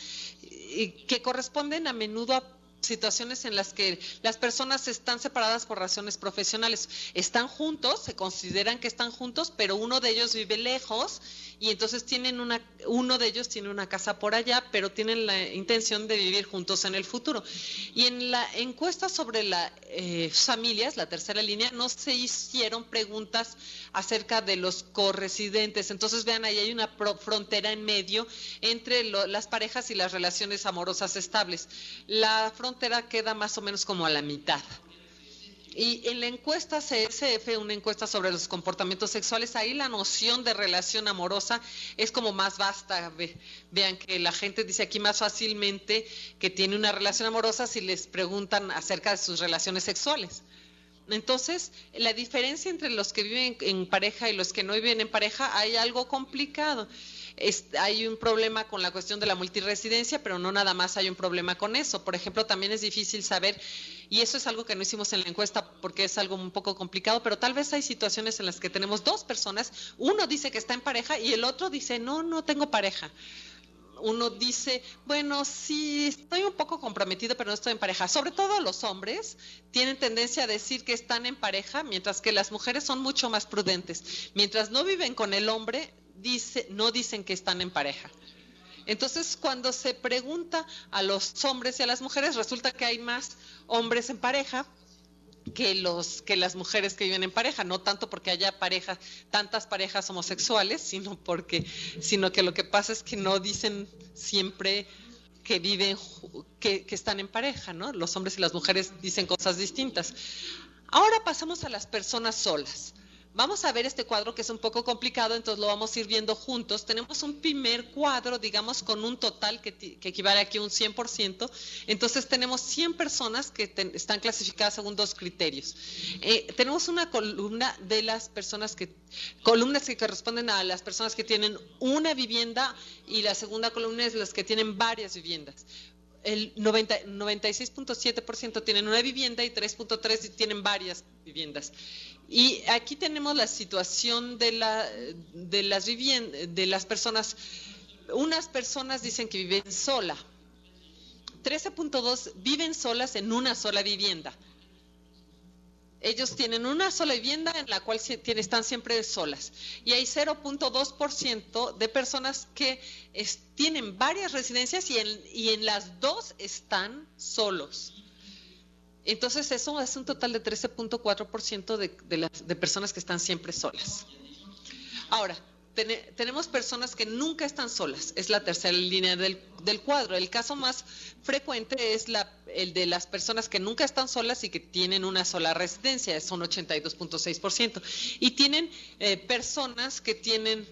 que corresponden a menudo a situaciones en las que las personas están separadas por razones profesionales. Están juntos, se consideran que están juntos, pero uno de ellos vive lejos y entonces uno de ellos tiene una casa por allá, pero tienen la intención de vivir juntos en el futuro. Y en la encuesta sobre las familias, la tercera línea, no se hicieron preguntas acerca de los corresidentes. Entonces vean, ahí hay una frontera en medio entre las parejas y las relaciones amorosas estables. La frontera queda más o menos como a la mitad. Y en la encuesta CSF, una encuesta sobre los comportamientos sexuales, ahí la noción de relación amorosa es como más vasta. Vean que la gente dice aquí más fácilmente que tiene una relación amorosa si les preguntan acerca de sus relaciones sexuales. Entonces, la diferencia entre los que viven en pareja y los que no viven en pareja, hay algo complicado. Hay un problema con la cuestión de la multiresidencia, pero no nada más hay un problema con eso. Por ejemplo, también es difícil saber, y eso es algo que no hicimos en la encuesta porque es algo un poco complicado, pero tal vez hay situaciones en las que tenemos dos personas, uno dice que está en pareja y el otro dice, no tengo pareja. Uno dice, bueno, sí, estoy un poco comprometido, pero no estoy en pareja. Sobre todo los hombres tienen tendencia a decir que están en pareja, mientras que las mujeres son mucho más prudentes. Mientras no viven con el hombre, no dicen que están en pareja. Entonces, cuando se pregunta a los hombres y a las mujeres, resulta que hay más hombres en pareja que las mujeres que viven en pareja, no tanto porque haya tantas parejas homosexuales, sino que lo que pasa es que no dicen siempre que viven, que están en pareja, ¿no? Los hombres y las mujeres dicen cosas distintas. Ahora pasamos a las personas solas. Vamos a ver este cuadro que es un poco complicado, entonces lo vamos a ir viendo juntos. Tenemos un primer cuadro, digamos, con un total que equivale aquí a un 100%. Entonces tenemos 100 personas que están clasificadas según dos criterios. Tenemos una columna de las columnas que corresponden a las personas que tienen una vivienda, y la segunda columna es las que tienen varias viviendas. El 96.7% tienen una vivienda y 3.3% tienen varias viviendas. Y aquí tenemos la situación de las personas. Unas personas dicen que viven sola. 13.2% viven solas en una sola vivienda. Ellos tienen una sola vivienda en la cual están siempre solas. Y hay 0.2% de personas que tienen varias residencias y en las dos están solos. Entonces eso es un total de 13.4% de personas que están siempre solas. Ahora, tenemos personas que nunca están solas. Es la tercera línea del cuadro. El caso más frecuente es el de las personas que nunca están solas y que tienen una sola residencia. Son 82.6%. Y tienen personas que tienen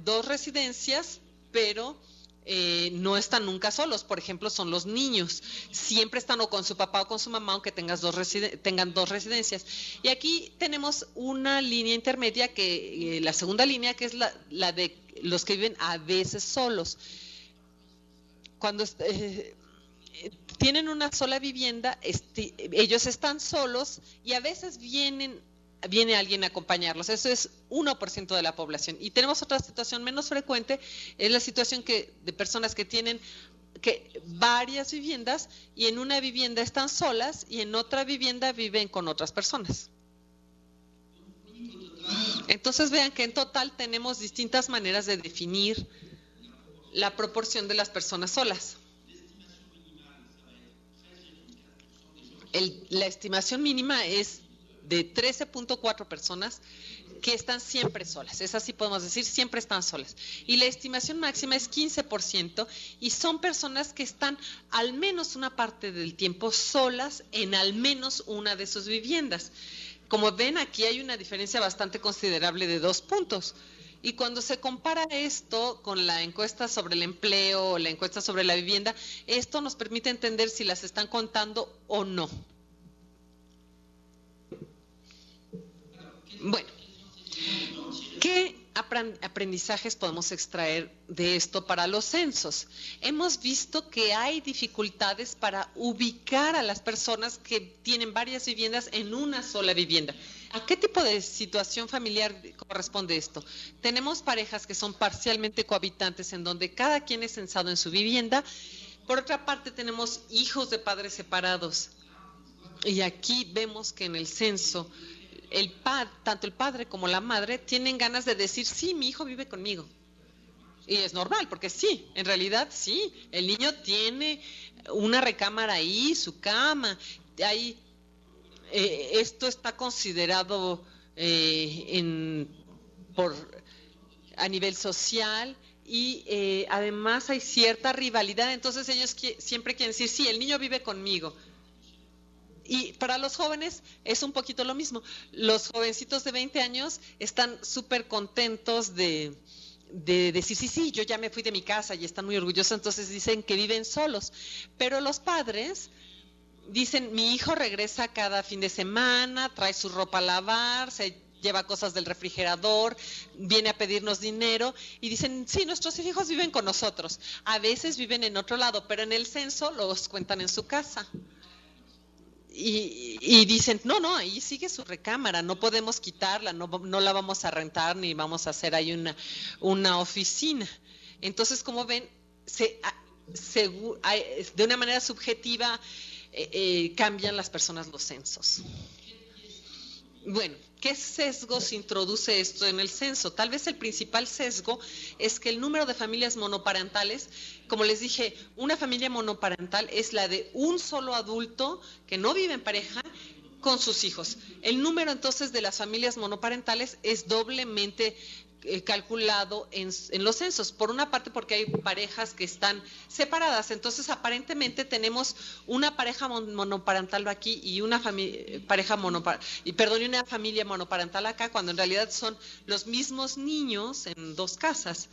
dos residencias, pero no están nunca solos. Por ejemplo, son los niños. Siempre están o con su papá o con su mamá, aunque tengan dos residencias. Y aquí tenemos una línea intermedia, la segunda línea, que es la de los que viven a veces solos. Cuando tienen una sola vivienda, ellos están solos y a veces viene alguien a acompañarlos. Eso es 1% de la población. Y tenemos otra situación menos frecuente, es la situación de personas que tienen varias viviendas, y en una vivienda están solas y en otra vivienda viven con otras personas. Entonces vean que en total tenemos distintas maneras de definir la proporción de las personas solas. La estimación mínima es de 13.4 personas que están siempre solas. Es así, podemos decir, siempre están solas. Y la estimación máxima es 15%, y son personas que están al menos una parte del tiempo solas en al menos una de sus viviendas. Como ven, aquí hay una diferencia bastante considerable de 2 puntos. Y cuando se compara esto con la encuesta sobre el empleo o la encuesta sobre la vivienda, esto nos permite entender si las están contando o no. Bueno, ¿qué aprendizajes podemos extraer de esto para los censos? Hemos visto que hay dificultades para ubicar a las personas que tienen varias viviendas en una sola vivienda. ¿A qué tipo de situación familiar corresponde esto? Tenemos parejas que son parcialmente cohabitantes, en donde cada quien es censado en su vivienda. Por otra parte, tenemos hijos de padres separados. Y aquí vemos que en el censo tanto el padre como la madre tienen ganas de decir, sí, mi hijo vive conmigo. Y es normal, porque sí, en realidad sí, el niño tiene una recámara ahí, su cama, esto está considerado a nivel social, y además hay cierta rivalidad. Entonces ellos siempre quieren decir, sí, el niño vive conmigo. Y para los jóvenes es un poquito lo mismo. Los jovencitos de 20 años están súper contentos de decir, sí, yo ya me fui de mi casa, y están muy orgullosos, entonces dicen que viven solos. Pero los padres dicen, mi hijo regresa cada fin de semana, trae su ropa a lavar, se lleva cosas del refrigerador, viene a pedirnos dinero, y dicen, sí, nuestros hijos viven con nosotros. A veces viven en otro lado, pero en el censo los cuentan en su casa. Y dicen, no, ahí sigue su recámara, no podemos quitarla, no la vamos a rentar, ni vamos a hacer ahí una oficina. Entonces, como ven, de una manera subjetiva cambian las personas los censos. Bueno, ¿qué sesgos introduce esto en el censo? Tal vez el principal sesgo es que el número de familias monoparentales, como les dije, una familia monoparental es la de un solo adulto que no vive en pareja con sus hijos. El número entonces de las familias monoparentales es doblemente calculado en los censos. Por una parte porque hay parejas que están separadas, entonces aparentemente tenemos una pareja monoparental aquí y una una familia monoparental acá, cuando en realidad son los mismos niños en dos casas.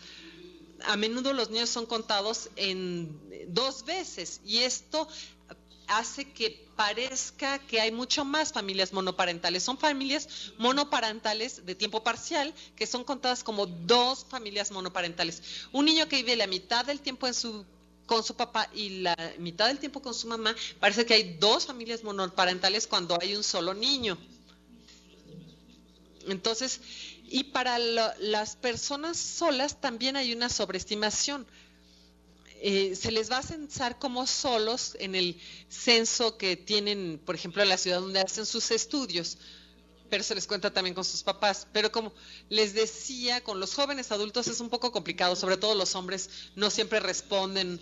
A menudo los niños son contados en 2 veces y esto hace que parezca que hay mucho más familias monoparentales. Son familias monoparentales de tiempo parcial que son contadas como 2 familias monoparentales. Un niño que vive la mitad del tiempo con su papá y la mitad del tiempo con su mamá, parece que hay 2 familias monoparentales cuando hay un solo niño. Entonces, y para las personas solas también hay una sobreestimación. Se les va a censar como solos en el censo que tienen, por ejemplo, en la ciudad donde hacen sus estudios, pero se les cuenta también con sus papás. Pero como les decía, con los jóvenes adultos es un poco complicado, sobre todo los hombres no siempre responden.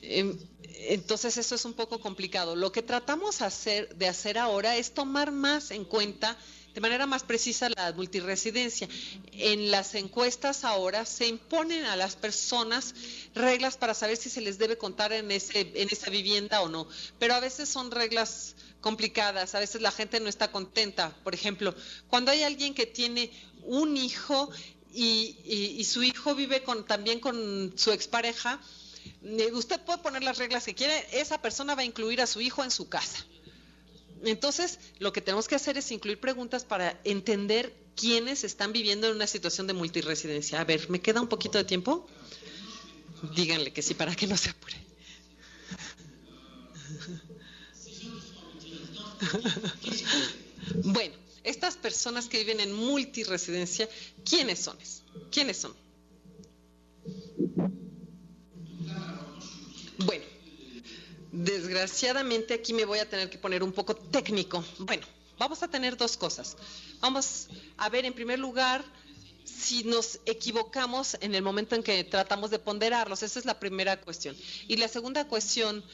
Entonces eso es un poco complicado. Lo que tratamos de hacer ahora es tomar más en cuenta de manera más precisa la multiresidencia. En las encuestas ahora se imponen a las personas reglas para saber si se les debe contar en esa vivienda o no, pero a veces son reglas complicadas, a veces la gente no está contenta. Por ejemplo, cuando hay alguien que tiene un hijo y su hijo vive también con su expareja, usted puede poner las reglas que quiere, esa persona va a incluir a su hijo en su casa. Entonces, lo que tenemos que hacer es incluir preguntas para entender quiénes están viviendo en una situación de multiresidencia. A ver, ¿me queda un poquito de tiempo? Díganle que sí, para que no se apure. Bueno, estas personas que viven en multiresidencia, ¿quiénes son? ¿Quiénes son? Bueno. Desgraciadamente aquí me voy a tener que poner un poco técnico. Bueno, vamos a tener 2 cosas. Vamos a ver en primer lugar si nos equivocamos en el momento en que tratamos de ponderarlos. Esa es la primera cuestión. Y la segunda cuestión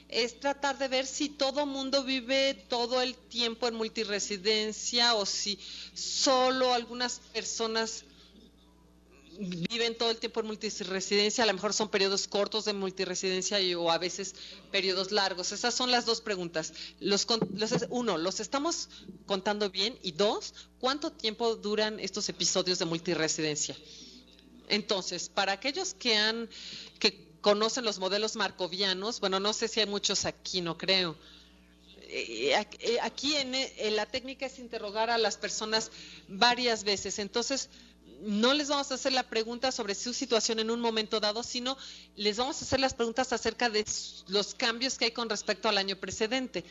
es tratar de ver si todo mundo vive todo el tiempo en multiresidencia o si solo algunas personas viven todo el tiempo en multiresidencia. A lo mejor son periodos cortos de multiresidencia o a veces periodos largos. Esas son las 2 preguntas. Uno, ¿los estamos contando bien? Y 2, ¿cuánto tiempo duran estos episodios de multiresidencia? Entonces, para aquellos que conocen los modelos markovianos, bueno, no sé si hay muchos aquí, no creo. Aquí en la técnica es interrogar a las personas varias veces. Entonces, no les vamos a hacer la pregunta sobre su situación en un momento dado, sino les vamos a hacer las preguntas acerca de los cambios que hay con respecto al año precedente,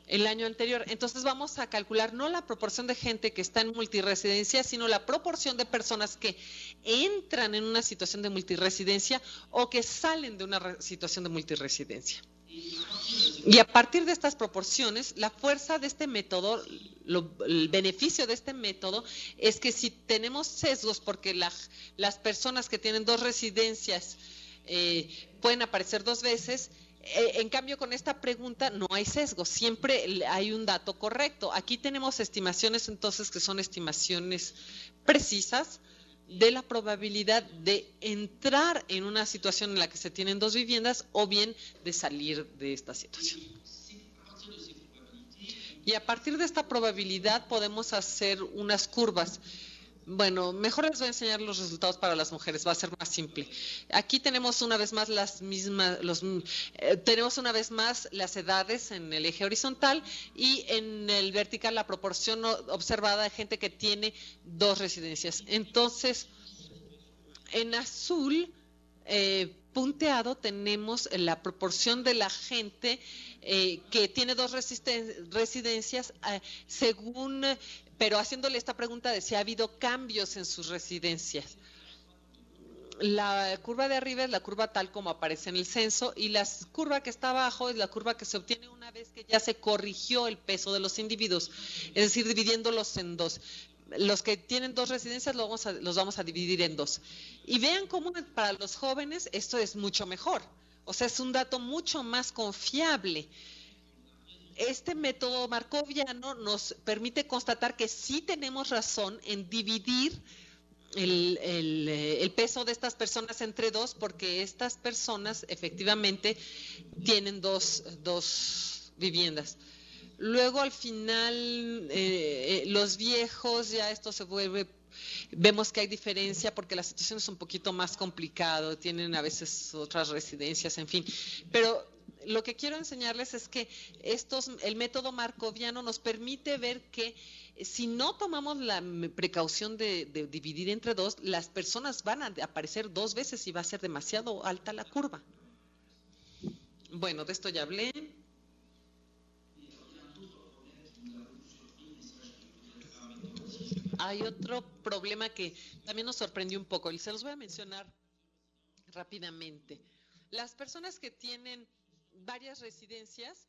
el año anterior. Entonces vamos a calcular no la proporción de gente que está en multiresidencia, sino la proporción de personas que entran en una situación de multiresidencia o que salen de una situación de multiresidencia. Y a partir de estas proporciones, la fuerza de este método, el beneficio de este método es que si tenemos sesgos, porque las personas que tienen 2 residencias pueden aparecer 2 veces, en cambio con esta pregunta no hay sesgo, siempre hay un dato correcto. Aquí tenemos estimaciones entonces que son estimaciones precisas de la probabilidad de entrar en una situación en la que se tienen 2 viviendas o bien de salir de esta situación. Y a partir de esta probabilidad podemos hacer unas curvas. Bueno, mejor les voy a enseñar los resultados para las mujeres, va a ser más simple. Aquí tenemos una vez más tenemos una vez más las edades en el eje horizontal y en el vertical la proporción observada de gente que tiene 2 residencias. Entonces, en azul punteado tenemos la proporción de la gente que tiene 2 residencias pero haciéndole esta pregunta de si ha habido cambios en sus residencias. La curva de arriba es la curva tal como aparece en el censo y la curva que está abajo es la curva que se obtiene una vez que ya se corrigió el peso de los individuos, es decir, dividiéndolos en dos. Los que tienen 2 residencias los vamos a dividir en 2. Y vean cómo para los jóvenes esto es mucho mejor. O sea, es un dato mucho más confiable. Este método markoviano nos permite constatar que sí tenemos razón en dividir el peso de estas personas entre 2, porque estas personas efectivamente tienen dos viviendas. Luego al final los viejos, ya esto se vuelve, vemos que hay diferencia porque la situación es un poquito más complicado, tienen a veces otras residencias, en fin, pero lo que quiero enseñarles es que el método markoviano nos permite ver que si no tomamos la precaución de dividir entre 2, las personas van a aparecer 2 veces y va a ser demasiado alta la curva. Bueno, de esto ya hablé. Hay otro problema que también nos sorprendió un poco y se los voy a mencionar rápidamente. Las personas que tienen varias residencias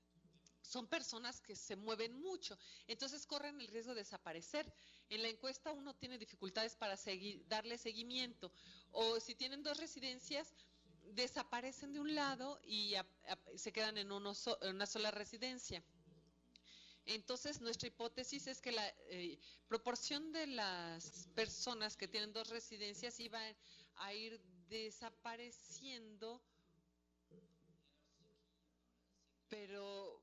son personas que se mueven mucho, entonces corren el riesgo de desaparecer. En la encuesta uno tiene dificultades para darle seguimiento, o si tienen 2 residencias, desaparecen de un lado y se quedan en una sola residencia. Entonces, nuestra hipótesis es que la proporción de las personas que tienen 2 residencias iba a ir desapareciendo, pero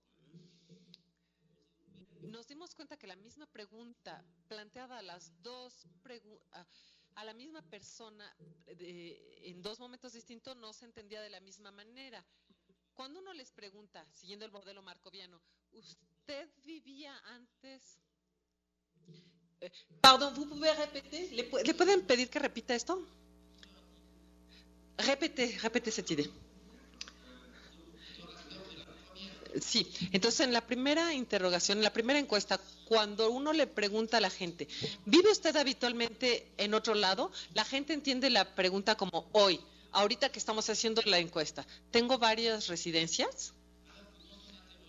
nos dimos cuenta que la misma pregunta planteada a a la misma persona en 2 momentos distintos no se entendía de la misma manera. Cuando uno les pregunta, siguiendo el modelo markoviano, ¿usted vivía antes? Perdón, ¿vous pouvez répéter? ¿Le pueden pedir que repita esto? Repete cette idée. Sí, entonces en la primera interrogación, en la primera encuesta, cuando uno le pregunta a la gente, ¿vive usted habitualmente en otro lado? La gente entiende la pregunta como hoy, ahorita que estamos haciendo la encuesta. ¿Tengo varias residencias?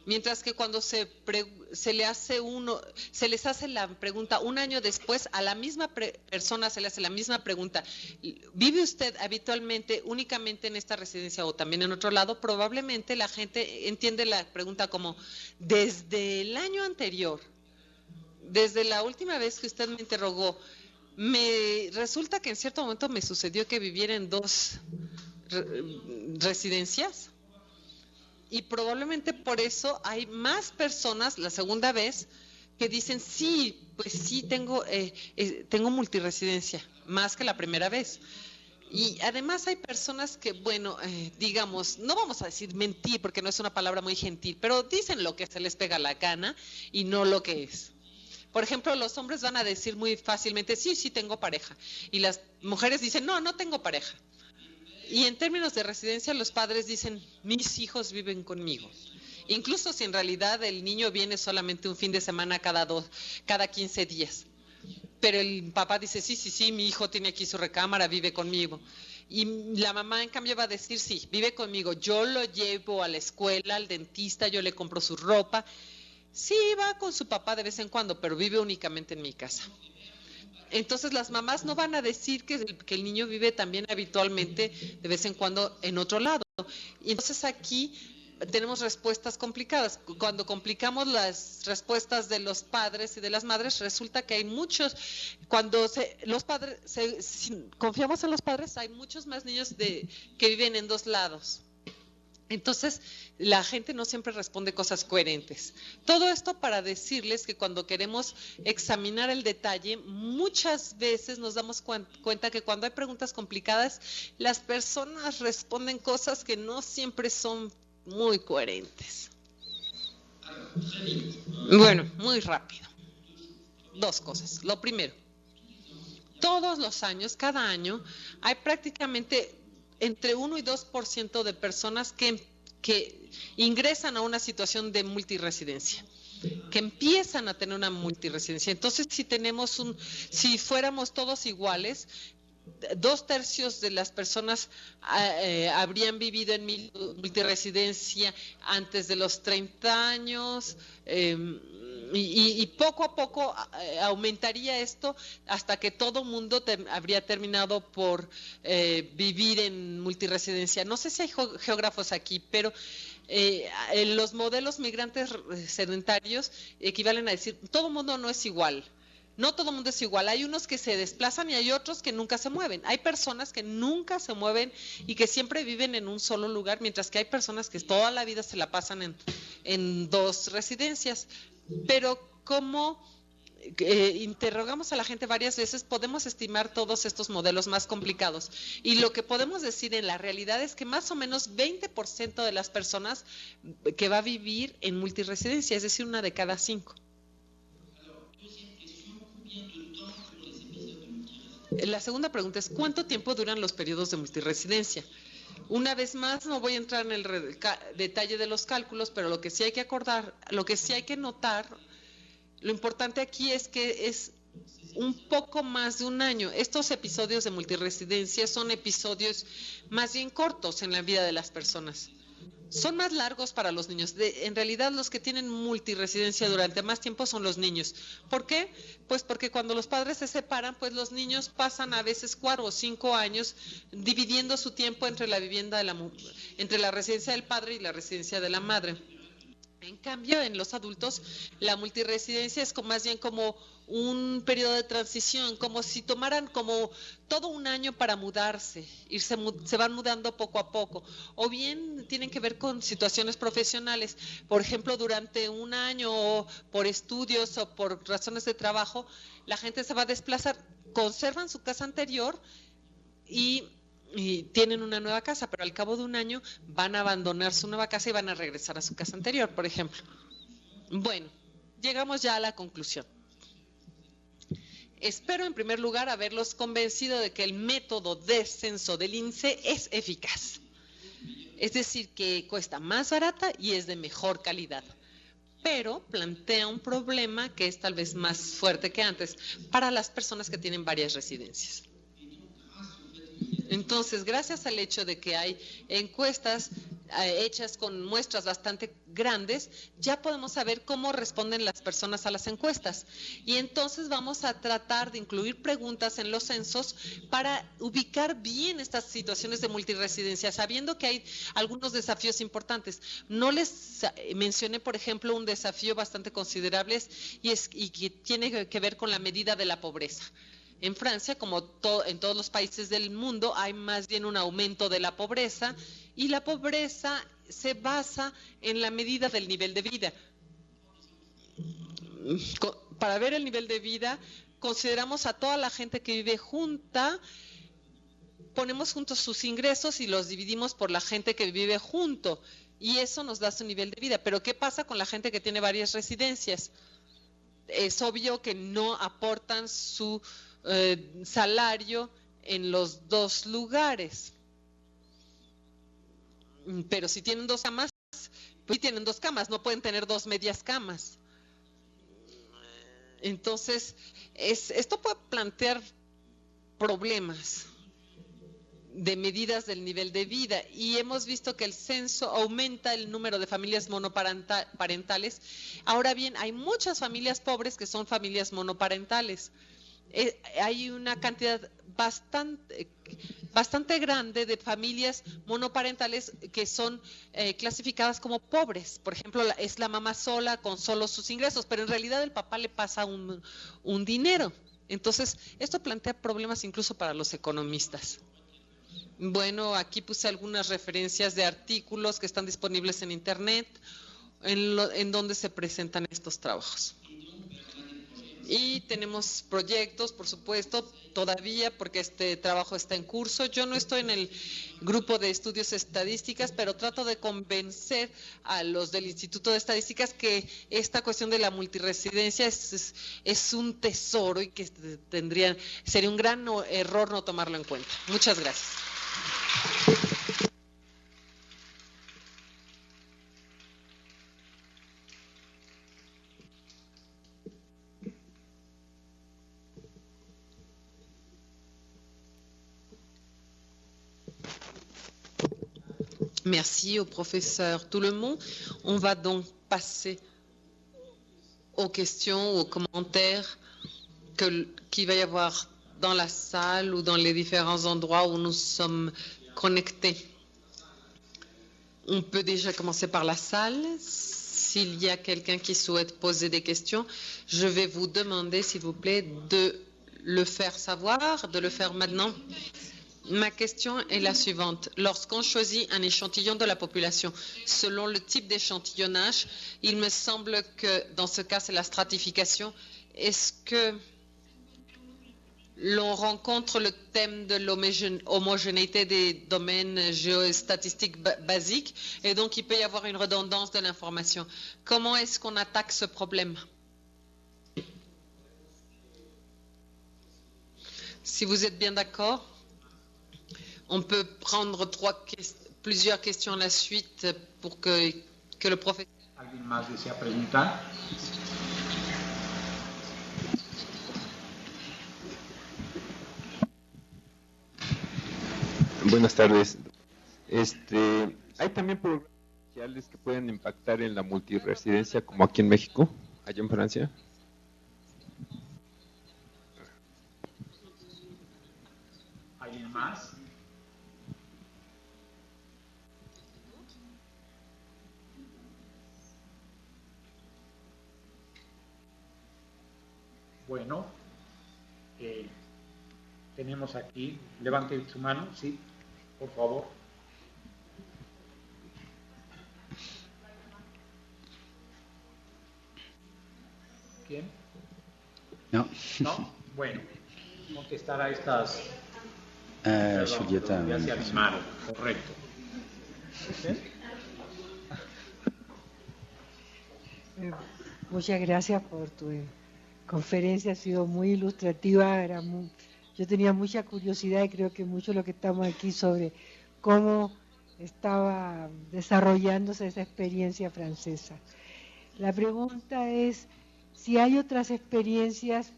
Mientras que cuando se les hace la pregunta un año después, a la misma persona se le hace la misma pregunta. ¿Vive usted habitualmente únicamente en esta residencia o también en otro lado? Probablemente la gente entiende la pregunta como, desde el año anterior, desde la última vez que usted me interrogó, me resulta que en cierto momento me sucedió que viviera en 2 residencias. Y probablemente por eso hay más personas la segunda vez que dicen, sí, pues sí, tengo multiresidencia, más que la primera vez. Y además hay personas que, bueno, digamos, no vamos a decir mentir porque no es una palabra muy gentil, pero dicen lo que se les pega la gana y no lo que es. Por ejemplo, los hombres van a decir muy fácilmente, sí, sí tengo pareja. Y las mujeres dicen, no, no tengo pareja. Y en términos de residencia, los padres dicen, mis hijos viven conmigo. Incluso si en realidad el niño viene solamente un fin de semana cada 15 días. Pero el papá dice, sí, sí, sí, mi hijo tiene aquí su recámara, vive conmigo. Y la mamá, en cambio, va a decir, sí, vive conmigo. Yo lo llevo a la escuela, al dentista, yo le compro su ropa. Sí, va con su papá de vez en cuando, pero vive únicamente en mi casa. Entonces las mamás no van a decir que el niño vive también habitualmente de vez en cuando en otro lado. Y entonces aquí tenemos respuestas complicadas. Cuando complicamos las respuestas de los padres y de las madres, resulta que hay muchos, si confiamos en los padres, hay muchos más niños que viven en 2 lados. Entonces, la gente no siempre responde cosas coherentes. Todo esto para decirles que cuando queremos examinar el detalle, muchas veces nos damos cuenta que cuando hay preguntas complicadas, las personas responden cosas que no siempre son muy coherentes. Bueno, muy rápido. 2 cosas. Lo primero, todos los años, cada año, hay prácticamente entre 1 y 2% de personas que ingresan a una situación de multiresidencia, que empiezan a tener una multiresidencia. Entonces, si fuéramos todos iguales, 2/3 de las personas habrían vivido en multiresidencia antes de los 30 años, y poco a poco aumentaría esto hasta que todo mundo habría terminado por vivir en multiresidencia. No sé si hay geógrafos aquí, pero los modelos migrantes sedentarios equivalen a decir, todo mundo no es igual. No todo el mundo es igual, hay unos que se desplazan y hay otros que nunca se mueven. Hay personas que nunca se mueven y que siempre viven en un solo lugar, mientras que hay personas que toda la vida se la pasan en 2 residencias. Pero como interrogamos a la gente varias veces, podemos estimar todos estos modelos más complicados. Y lo que podemos decir en la realidad es que más o menos 20% de las personas que va a vivir en multiresidencia, es decir, 1 de cada 5. La segunda pregunta es, ¿cuánto tiempo duran los periodos de multiresidencia? Una vez más, no voy a entrar en el detalle de los cálculos, pero lo que sí hay que acordar, lo que sí hay que notar, lo importante aquí es que es un poco más de 1 año. Estos episodios de multiresidencia son episodios más bien cortos en la vida de las personas. Son más largos para los niños. En realidad, los que tienen multiresidencia durante más tiempo son los niños. ¿Por qué? Pues porque cuando los padres se separan, pues los niños pasan a veces 4 o 5 años dividiendo su tiempo entre la vivienda entre la residencia del padre y la residencia de la madre. En cambio, en los adultos, la multiresidencia es más bien como un periodo de transición, como si tomaran como todo 1 año para mudarse, se van mudando poco a poco, o bien tienen que ver con situaciones profesionales. Por ejemplo, durante 1 año, o por estudios o por razones de trabajo, la gente se va a desplazar, conservan su casa anterior y tienen una nueva casa, pero al cabo de 1 año van a abandonar su nueva casa y van a regresar a su casa anterior, por ejemplo. Bueno, llegamos ya a la conclusión. Espero en primer lugar haberlos convencido de que el método de censo del INSEE es eficaz. Es decir, que cuesta más barata y es de mejor calidad. Pero plantea un problema que es tal vez más fuerte que antes para las personas que tienen varias residencias. Entonces, gracias al hecho de que hay encuestas hechas con muestras bastante grandes, ya podemos saber cómo responden las personas a las encuestas. Y entonces vamos a tratar de incluir preguntas en los censos para ubicar bien estas situaciones de multiresidencia, sabiendo que hay algunos desafíos importantes. No les mencioné, por ejemplo, un desafío bastante considerable y que tiene que ver con la medida de la pobreza. En Francia, como en todos los países del mundo, hay más bien un aumento de la pobreza, y la pobreza se basa en la medida del nivel de vida. Para ver el nivel de vida, consideramos a toda la gente que vive junta, ponemos juntos sus ingresos y los dividimos por la gente que vive junto, y eso nos da su nivel de vida. Pero ¿qué pasa con la gente que tiene varias residencias? Es obvio que no aportan su salario en los 2 lugares. Pero si tienen 2 camas, pues tienen 2 camas, no pueden tener 2 medias camas. Entonces, esto puede plantear problemas de medidas del nivel de vida, y hemos visto que el censo aumenta el número de familias monoparentales. Ahora bien, hay muchas familias pobres que son familias monoparentales. Hay una cantidad bastante grande de familias monoparentales que son clasificadas como pobres. Por ejemplo, es la mamá sola con solo sus ingresos, pero en realidad el papá le pasa un dinero. Entonces, esto plantea problemas incluso para los economistas. Bueno, aquí puse algunas referencias de artículos que están disponibles en Internet, en donde se presentan estos trabajos. Y tenemos proyectos, por supuesto, todavía, porque este trabajo está en curso. Yo no estoy en el grupo de estudios estadísticas, pero trato de convencer a los del Instituto de Estadísticas que esta cuestión de la multiresidencia es un tesoro y que sería un gran error no tomarlo en cuenta. Muchas gracias. Merci au professeur Toulemont. On va donc passer aux questions, aux commentaires qu'il va y avoir dans la salle ou dans les différents endroits où nous sommes connectés. On peut déjà commencer par la salle. S'il y a quelqu'un qui souhaite poser des questions, je vais vous demander, s'il vous plaît, de le faire savoir, de le faire maintenant. Ma question est la suivante. Lorsqu'on choisit un échantillon de la population, selon le type d'échantillonnage, il me semble que dans ce cas, c'est la stratification. Est-ce que l'on rencontre le thème de l'homogénéité des domaines géostatistiques basiques et donc il peut y avoir une redondance de l'information? Comment est-ce qu'on attaque ce problème? Si vous êtes bien d'accord, on peut prendre plusieurs questions à la suite pour que le professeur... ¿Alguien más desea preguntar? Buenas tardes. ¿Hay también programas sociales que pueden impactar en la multiresidencia como aquí en México, allá en Francia? ¿Alguien más? Bueno, tenemos aquí, levante su mano, sí, por favor. ¿Quién? No. ¿No? Bueno, contestar a estas... Julieta. Ya se animaron, correcto. Muchas gracias por tu conferencia, ha sido muy ilustrativa. Yo tenía mucha curiosidad y creo que mucho lo que estamos aquí sobre cómo estaba desarrollándose esa experiencia francesa. La pregunta es si hay otras experiencias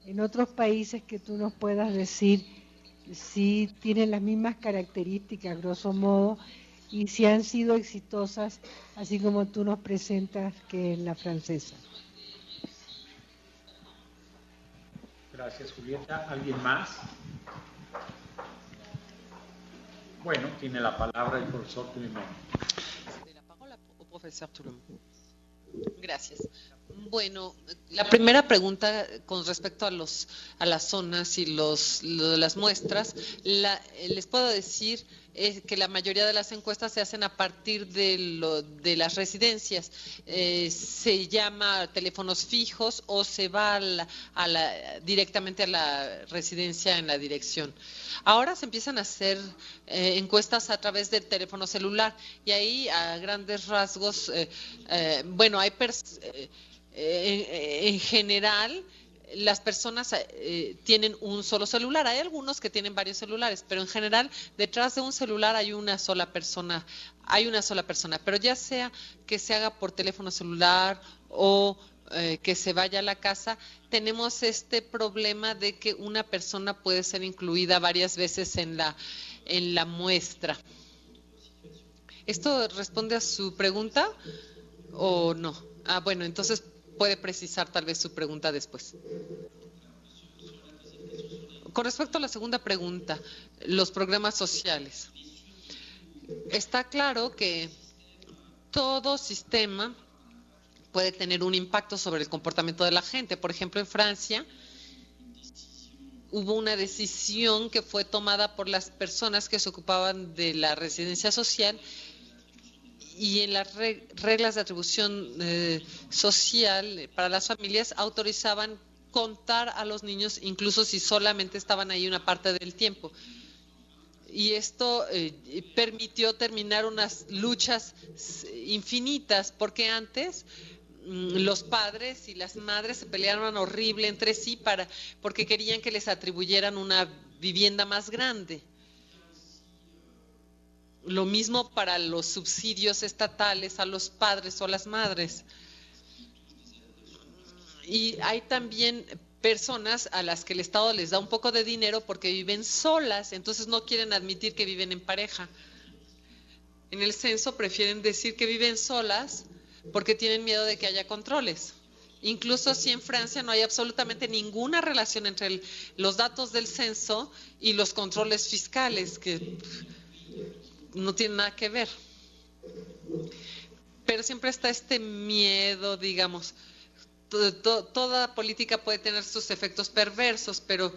en otros países que tú nos puedas decir si tienen las mismas características, grosso modo, y si han sido exitosas, así como tú nos presentas que es la francesa. Gracias, Julieta. ¿Alguien más? Bueno, tiene la palabra el profesor Toulemont. La palabra al profesor Toulemont. Gracias. Bueno, la primera pregunta con respecto a las zonas y las muestras, les puedo decir que la mayoría de las encuestas se hacen a partir de las residencias. Se llama teléfonos fijos o se va directamente a la residencia en la dirección. Ahora se empiezan a hacer encuestas a través del teléfono celular y ahí a grandes rasgos, bueno, hay en general las personas tienen un solo celular. Hay algunos que tienen varios celulares, pero en general detrás de un celular hay una sola persona. Pero ya sea que se haga por teléfono celular o que se vaya a la casa, tenemos este problema de que una persona puede ser incluida varias veces en la muestra. ¿Esto responde a su pregunta o no? Bueno, entonces puede precisar tal vez su pregunta después. Con respecto a la segunda pregunta, los programas sociales. Está claro que todo sistema puede tener un impacto sobre el comportamiento de la gente. Por ejemplo, en Francia hubo una decisión que fue tomada por las personas que se ocupaban de la residencia social y en las reglas de atribución social para las familias autorizaban contar a los niños incluso si solamente estaban ahí una parte del tiempo. Y esto permitió terminar unas luchas infinitas, porque antes los padres y las madres se peleaban horrible entre sí porque querían que les atribuyeran una vivienda más grande. Lo mismo para los subsidios estatales a los padres o a las madres. Y hay también personas a las que el Estado les da un poco de dinero porque viven solas, entonces no quieren admitir que viven en pareja. en el censo prefieren decir que viven solas porque tienen miedo de que haya controles. Incluso si en Francia no hay absolutamente ninguna relación entre los datos del censo y los controles fiscales, que no tienen nada que ver. Pero siempre está este miedo, digamos. Toda política puede tener sus efectos perversos, pero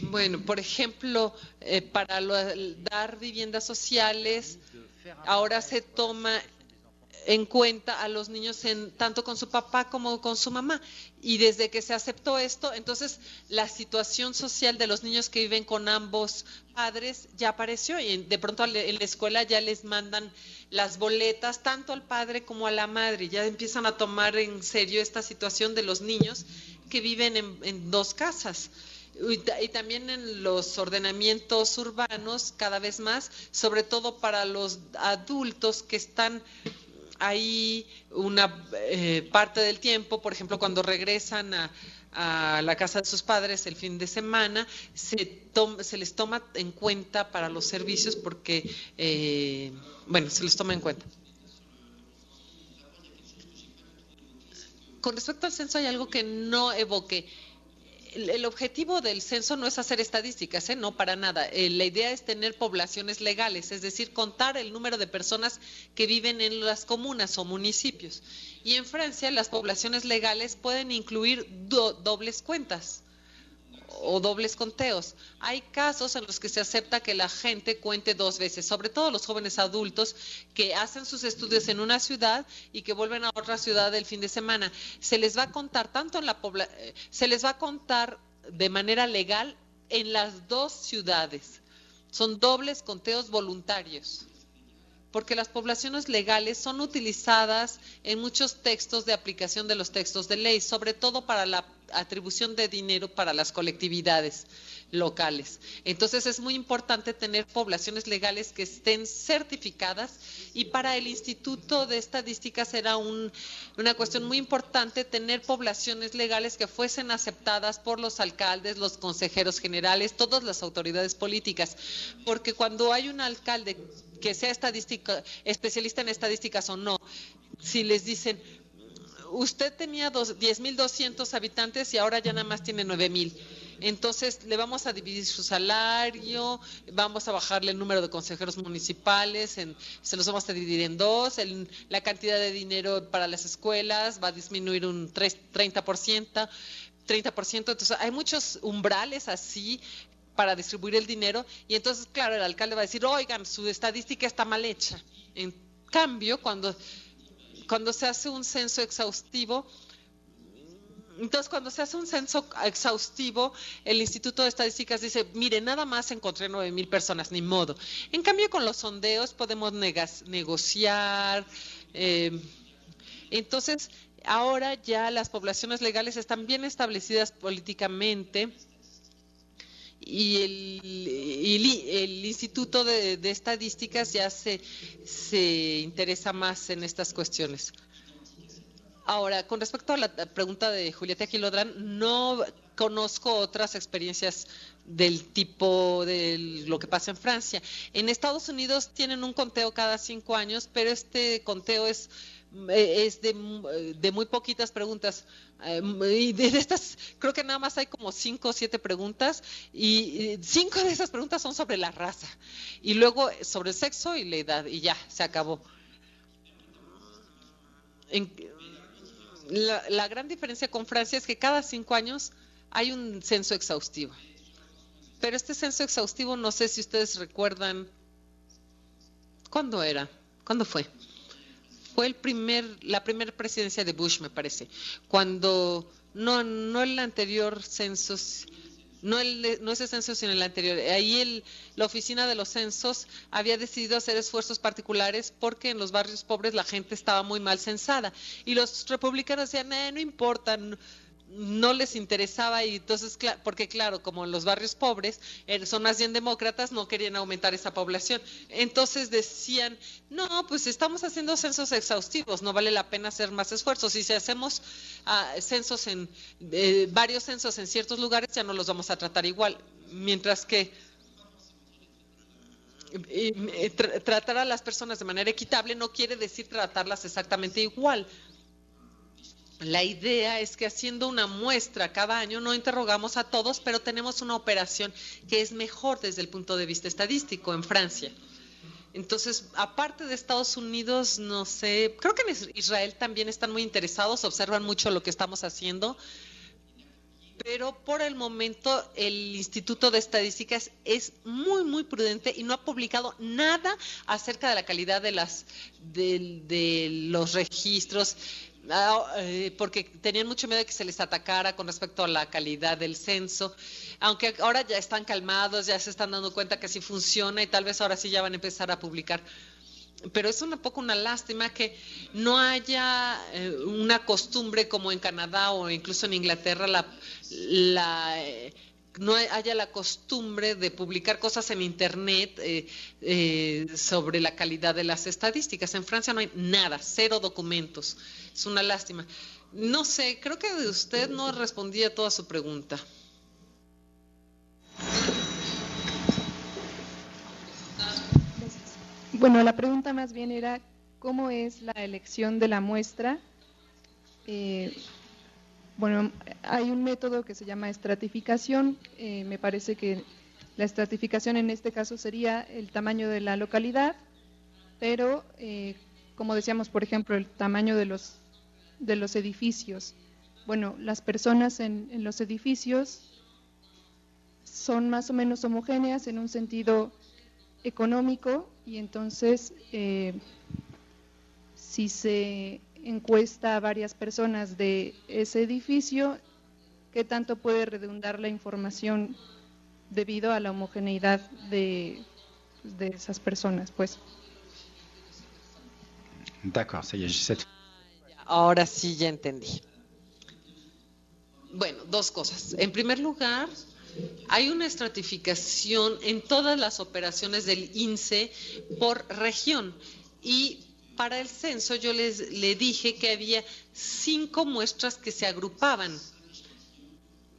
bueno, por ejemplo, para dar viviendas sociales, ahora se toma en cuenta a los niños tanto con su papá como con su mamá. Y desde que se aceptó esto, entonces la situación social de los niños que viven con ambos padres ya apareció y de pronto en la escuela ya les mandan las boletas tanto al padre como a la madre. Ya empiezan a tomar en serio esta situación de los niños que viven en dos casas. Y también en los ordenamientos urbanos cada vez más, sobre todo para los adultos que están ahí una parte del tiempo, por ejemplo, cuando regresan a la casa de sus padres el fin de semana, se les toma en cuenta para los servicios porque, bueno, se les toma en cuenta. Con respecto al censo hay algo que no evoqué. El objetivo del censo no es hacer estadísticas, no para nada. La idea es tener poblaciones legales, es decir, contar el número de personas que viven en las comunas o municipios. Y en Francia las poblaciones legales pueden incluir dobles cuentas o dobles conteos. Hay casos en los que se acepta que la gente cuente dos veces, sobre todo los jóvenes adultos que hacen sus estudios en una ciudad y que vuelven a otra ciudad el fin de semana. Se les va a contar tanto en se les va a contar de manera legal en las dos ciudades. Son dobles conteos voluntarios, porque las poblaciones legales son utilizadas en muchos textos de aplicación de los textos de ley, sobre todo para la atribución de dinero para las colectividades locales. Entonces es muy importante tener poblaciones legales que estén certificadas y para el Instituto de Estadística será una cuestión muy importante tener poblaciones legales que fuesen aceptadas por los alcaldes, los consejeros generales, todas las autoridades políticas, porque cuando hay un alcalde que sea especialista en estadísticas o no, si les dicen, usted tenía 10.200 habitantes y ahora ya nada más tiene 9.000, entonces le vamos a dividir su salario, vamos a bajarle el número de consejeros municipales, se los vamos a dividir en dos, la cantidad de dinero para las escuelas va a disminuir un 30%, entonces hay muchos umbrales así para distribuir el dinero, y entonces, claro, el alcalde va a decir, oigan, su estadística está mal hecha. En cambio, cuando se hace un censo exhaustivo, el Instituto de Estadísticas dice, mire, nada más encontré 9.000 personas, ni modo. En cambio, con los sondeos podemos negociar. Entonces, ahora ya las poblaciones legales están bien establecidas políticamente, y el Instituto de Estadísticas ya se interesa más en estas cuestiones. Ahora, con respecto a la pregunta de Julieta Quilodrán, no conozco otras experiencias del tipo de lo que pasa en Francia. En Estados Unidos tienen un conteo cada 5 años, pero este conteo es de muy poquitas preguntas, y de estas creo que nada más hay como 5 o 7 preguntas, y 5 de esas preguntas son sobre la raza y luego sobre el sexo y la edad, y ya, se acabó. La gran diferencia con Francia es que cada 5 años hay un censo exhaustivo, pero este censo exhaustivo no sé si ustedes recuerdan cuándo fue. Fue la primera presidencia de Bush, me parece, cuando no el anterior censo, no ese censo, sino el anterior. Ahí la oficina de los censos había decidido hacer esfuerzos particulares porque en los barrios pobres la gente estaba muy mal censada. Y los republicanos decían, no importa, no les interesaba, y entonces, porque claro, como en los barrios pobres son más bien demócratas, no querían aumentar esa población. Entonces decían, no, pues estamos haciendo censos exhaustivos, no vale la pena hacer más esfuerzos. Y si hacemos varios censos en ciertos lugares, ya no los vamos a tratar igual. Mientras que tratar a las personas de manera equitable no quiere decir tratarlas exactamente igual. La idea es que haciendo una muestra cada año no interrogamos a todos, pero tenemos una operación que es mejor desde el punto de vista estadístico en Francia. Entonces, aparte de Estados Unidos, no sé, creo que en Israel también están muy interesados, observan mucho lo que estamos haciendo, pero por el momento el Instituto de Estadísticas es muy prudente y no ha publicado nada acerca de la calidad de los registros, porque tenían mucho miedo de que se les atacara con respecto a la calidad del censo, aunque ahora ya están calmados, ya se están dando cuenta que sí funciona y tal vez ahora sí ya van a empezar a publicar. Pero es un poco una lástima que no haya una costumbre como en Canadá o incluso en Inglaterra, no haya la costumbre de publicar cosas en Internet sobre la calidad de las estadísticas. En Francia no hay nada, 0 documentos. Es una lástima. No sé, creo que usted no respondía a toda su pregunta. Bueno, la pregunta más bien era cómo es la elección de la muestra. Bueno, hay un método que se llama estratificación. Me parece que la estratificación en este caso sería el tamaño de la localidad, pero como decíamos, por ejemplo, el tamaño de los edificios. Bueno, las personas en los edificios son más o menos homogéneas en un sentido económico, y entonces si se encuesta a varias personas de ese edificio, ¿qué tanto puede redundar la información debido a la homogeneidad de esas personas? Pues. D'accord, ça y est, j'ai cette... Ahora sí ya entendí. Bueno, 2 cosas. En primer lugar, hay una estratificación en todas las operaciones del INSEE por región, y para el censo yo le dije que había 5 muestras que se agrupaban,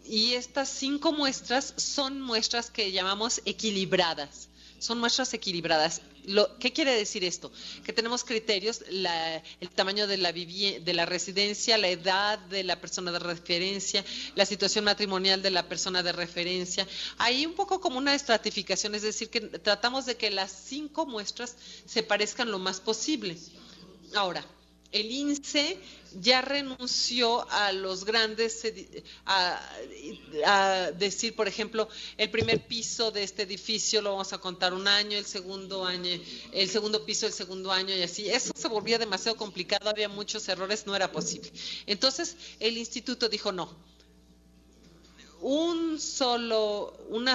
y estas 5 muestras son muestras que llamamos equilibradas. Son muestras equilibradas. ¿Qué quiere decir esto? Que tenemos criterios, el tamaño de la residencia, la edad de la persona de referencia, la situación matrimonial de la persona de referencia. Hay un poco como una estratificación, es decir, que tratamos de que las 5 muestras se parezcan lo más posible. Ahora, el INSEE ya renunció a los grandes, a decir, por ejemplo, el primer piso de este edificio lo vamos a contar un año, el segundo piso el segundo año, y así. Eso se volvía demasiado complicado, había muchos errores, no era posible. Entonces, el instituto dijo no. Una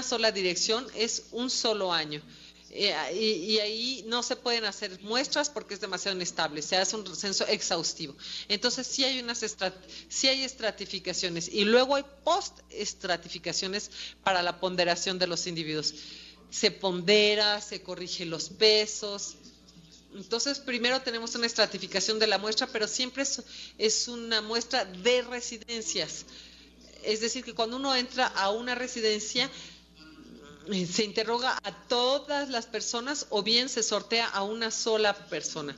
sola dirección es un solo año. Y ahí no se pueden hacer muestras porque es demasiado inestable, se hace un censo exhaustivo. Entonces sí hay estratificaciones, y luego hay post-estratificaciones para la ponderación de los individuos. Se pondera, se corrige los pesos. Entonces primero tenemos una estratificación de la muestra, pero siempre es una muestra de residencias. Es decir, que cuando uno entra a una residencia, se interroga a todas las personas o bien se sortea a una sola persona.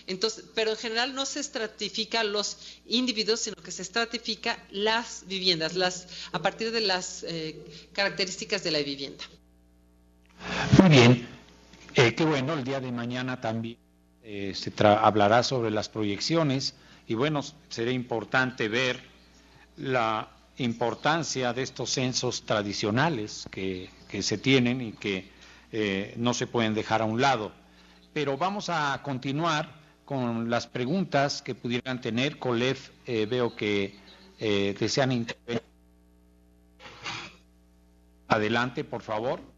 Entonces, pero en general no se estratifica los individuos, sino que se estratifica las viviendas, a partir de las características de la vivienda. Muy bien, qué bueno, el día de mañana también se hablará sobre las proyecciones, y bueno, será importante ver la importancia de estos censos tradicionales que se tienen y que no se pueden dejar a un lado. Pero vamos a continuar con las preguntas que pudieran tener. Colef, veo que desean intervenir. Adelante, por favor.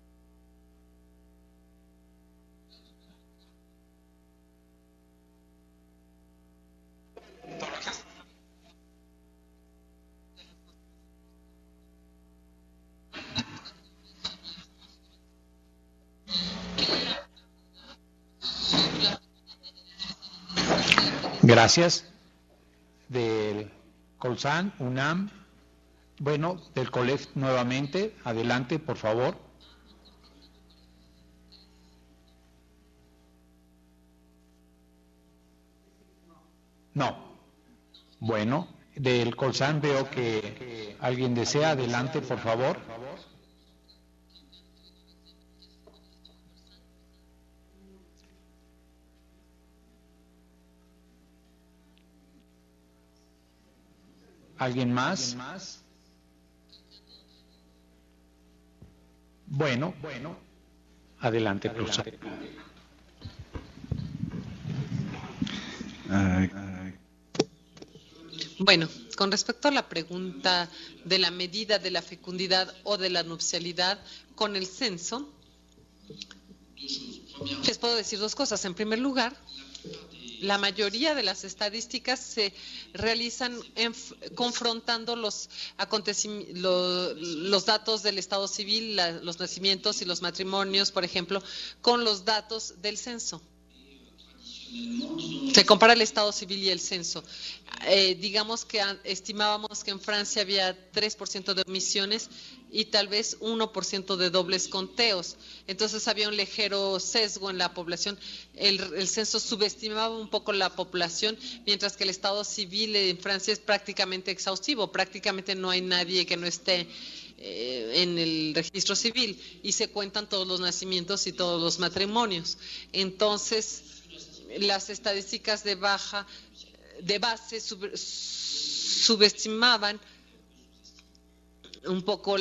Gracias. Del Colsan, UNAM, bueno, del COLEF nuevamente, adelante, por favor. Bueno, del Colsan veo que alguien desea. Adelante, por favor. ¿Alguien más? Bueno, adelante, Colsan. Bueno, con respecto a la pregunta de la medida de la fecundidad o de la nupcialidad con el censo, les puedo decir dos cosas. En primer lugar, la mayoría de las estadísticas se realizan confrontando los datos del estado civil, los nacimientos y los matrimonios, por ejemplo, con los datos del censo. Se compara el estado civil y el censo. Digamos que estimábamos que en Francia había 3% de omisiones y tal vez 1% de dobles conteos. Entonces había un ligero sesgo en la población. El censo subestimaba un poco la población, mientras que el estado civil en Francia es prácticamente exhaustivo. Prácticamente no hay nadie que no esté en el registro civil y se cuentan todos los nacimientos y todos los matrimonios. Entonces, las estadísticas de base subestimaban un poco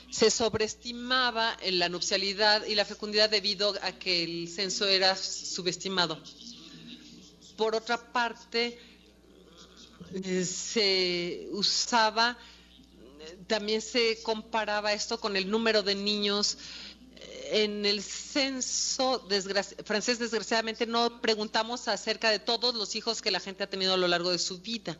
se sobreestimaba la nupcialidad y la fecundidad debido a que el censo era subestimado. Por otra parte, también se comparaba esto con el número de niños. En el censo francés, desgraciadamente, no preguntamos acerca de todos los hijos que la gente ha tenido a lo largo de su vida.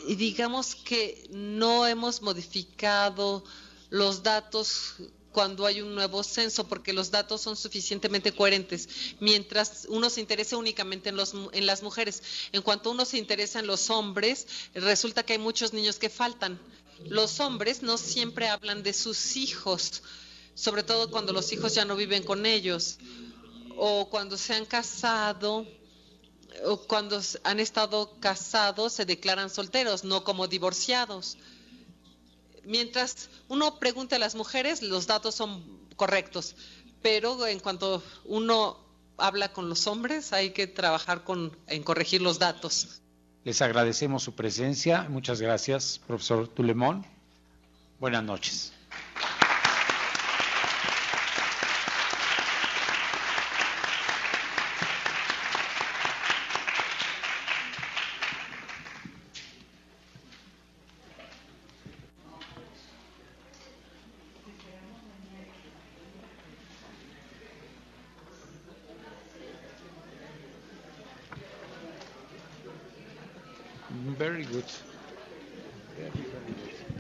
Y digamos que no hemos modificado los datos cuando hay un nuevo censo, porque los datos son suficientemente coherentes, mientras uno se interesa únicamente en las mujeres. En cuanto uno se interesa en los hombres, resulta que hay muchos niños que faltan. Los hombres no siempre hablan de sus hijos, sobre todo cuando los hijos ya no viven con ellos, o cuando se han casado, o cuando han estado casados se declaran solteros, no como divorciados. Mientras uno pregunta a las mujeres, los datos son correctos, pero en cuanto uno habla con los hombres, hay que trabajar en corregir los datos. Les agradecemos su presencia. Muchas gracias, profesor Tulemón. Buenas noches. Very good. Very good.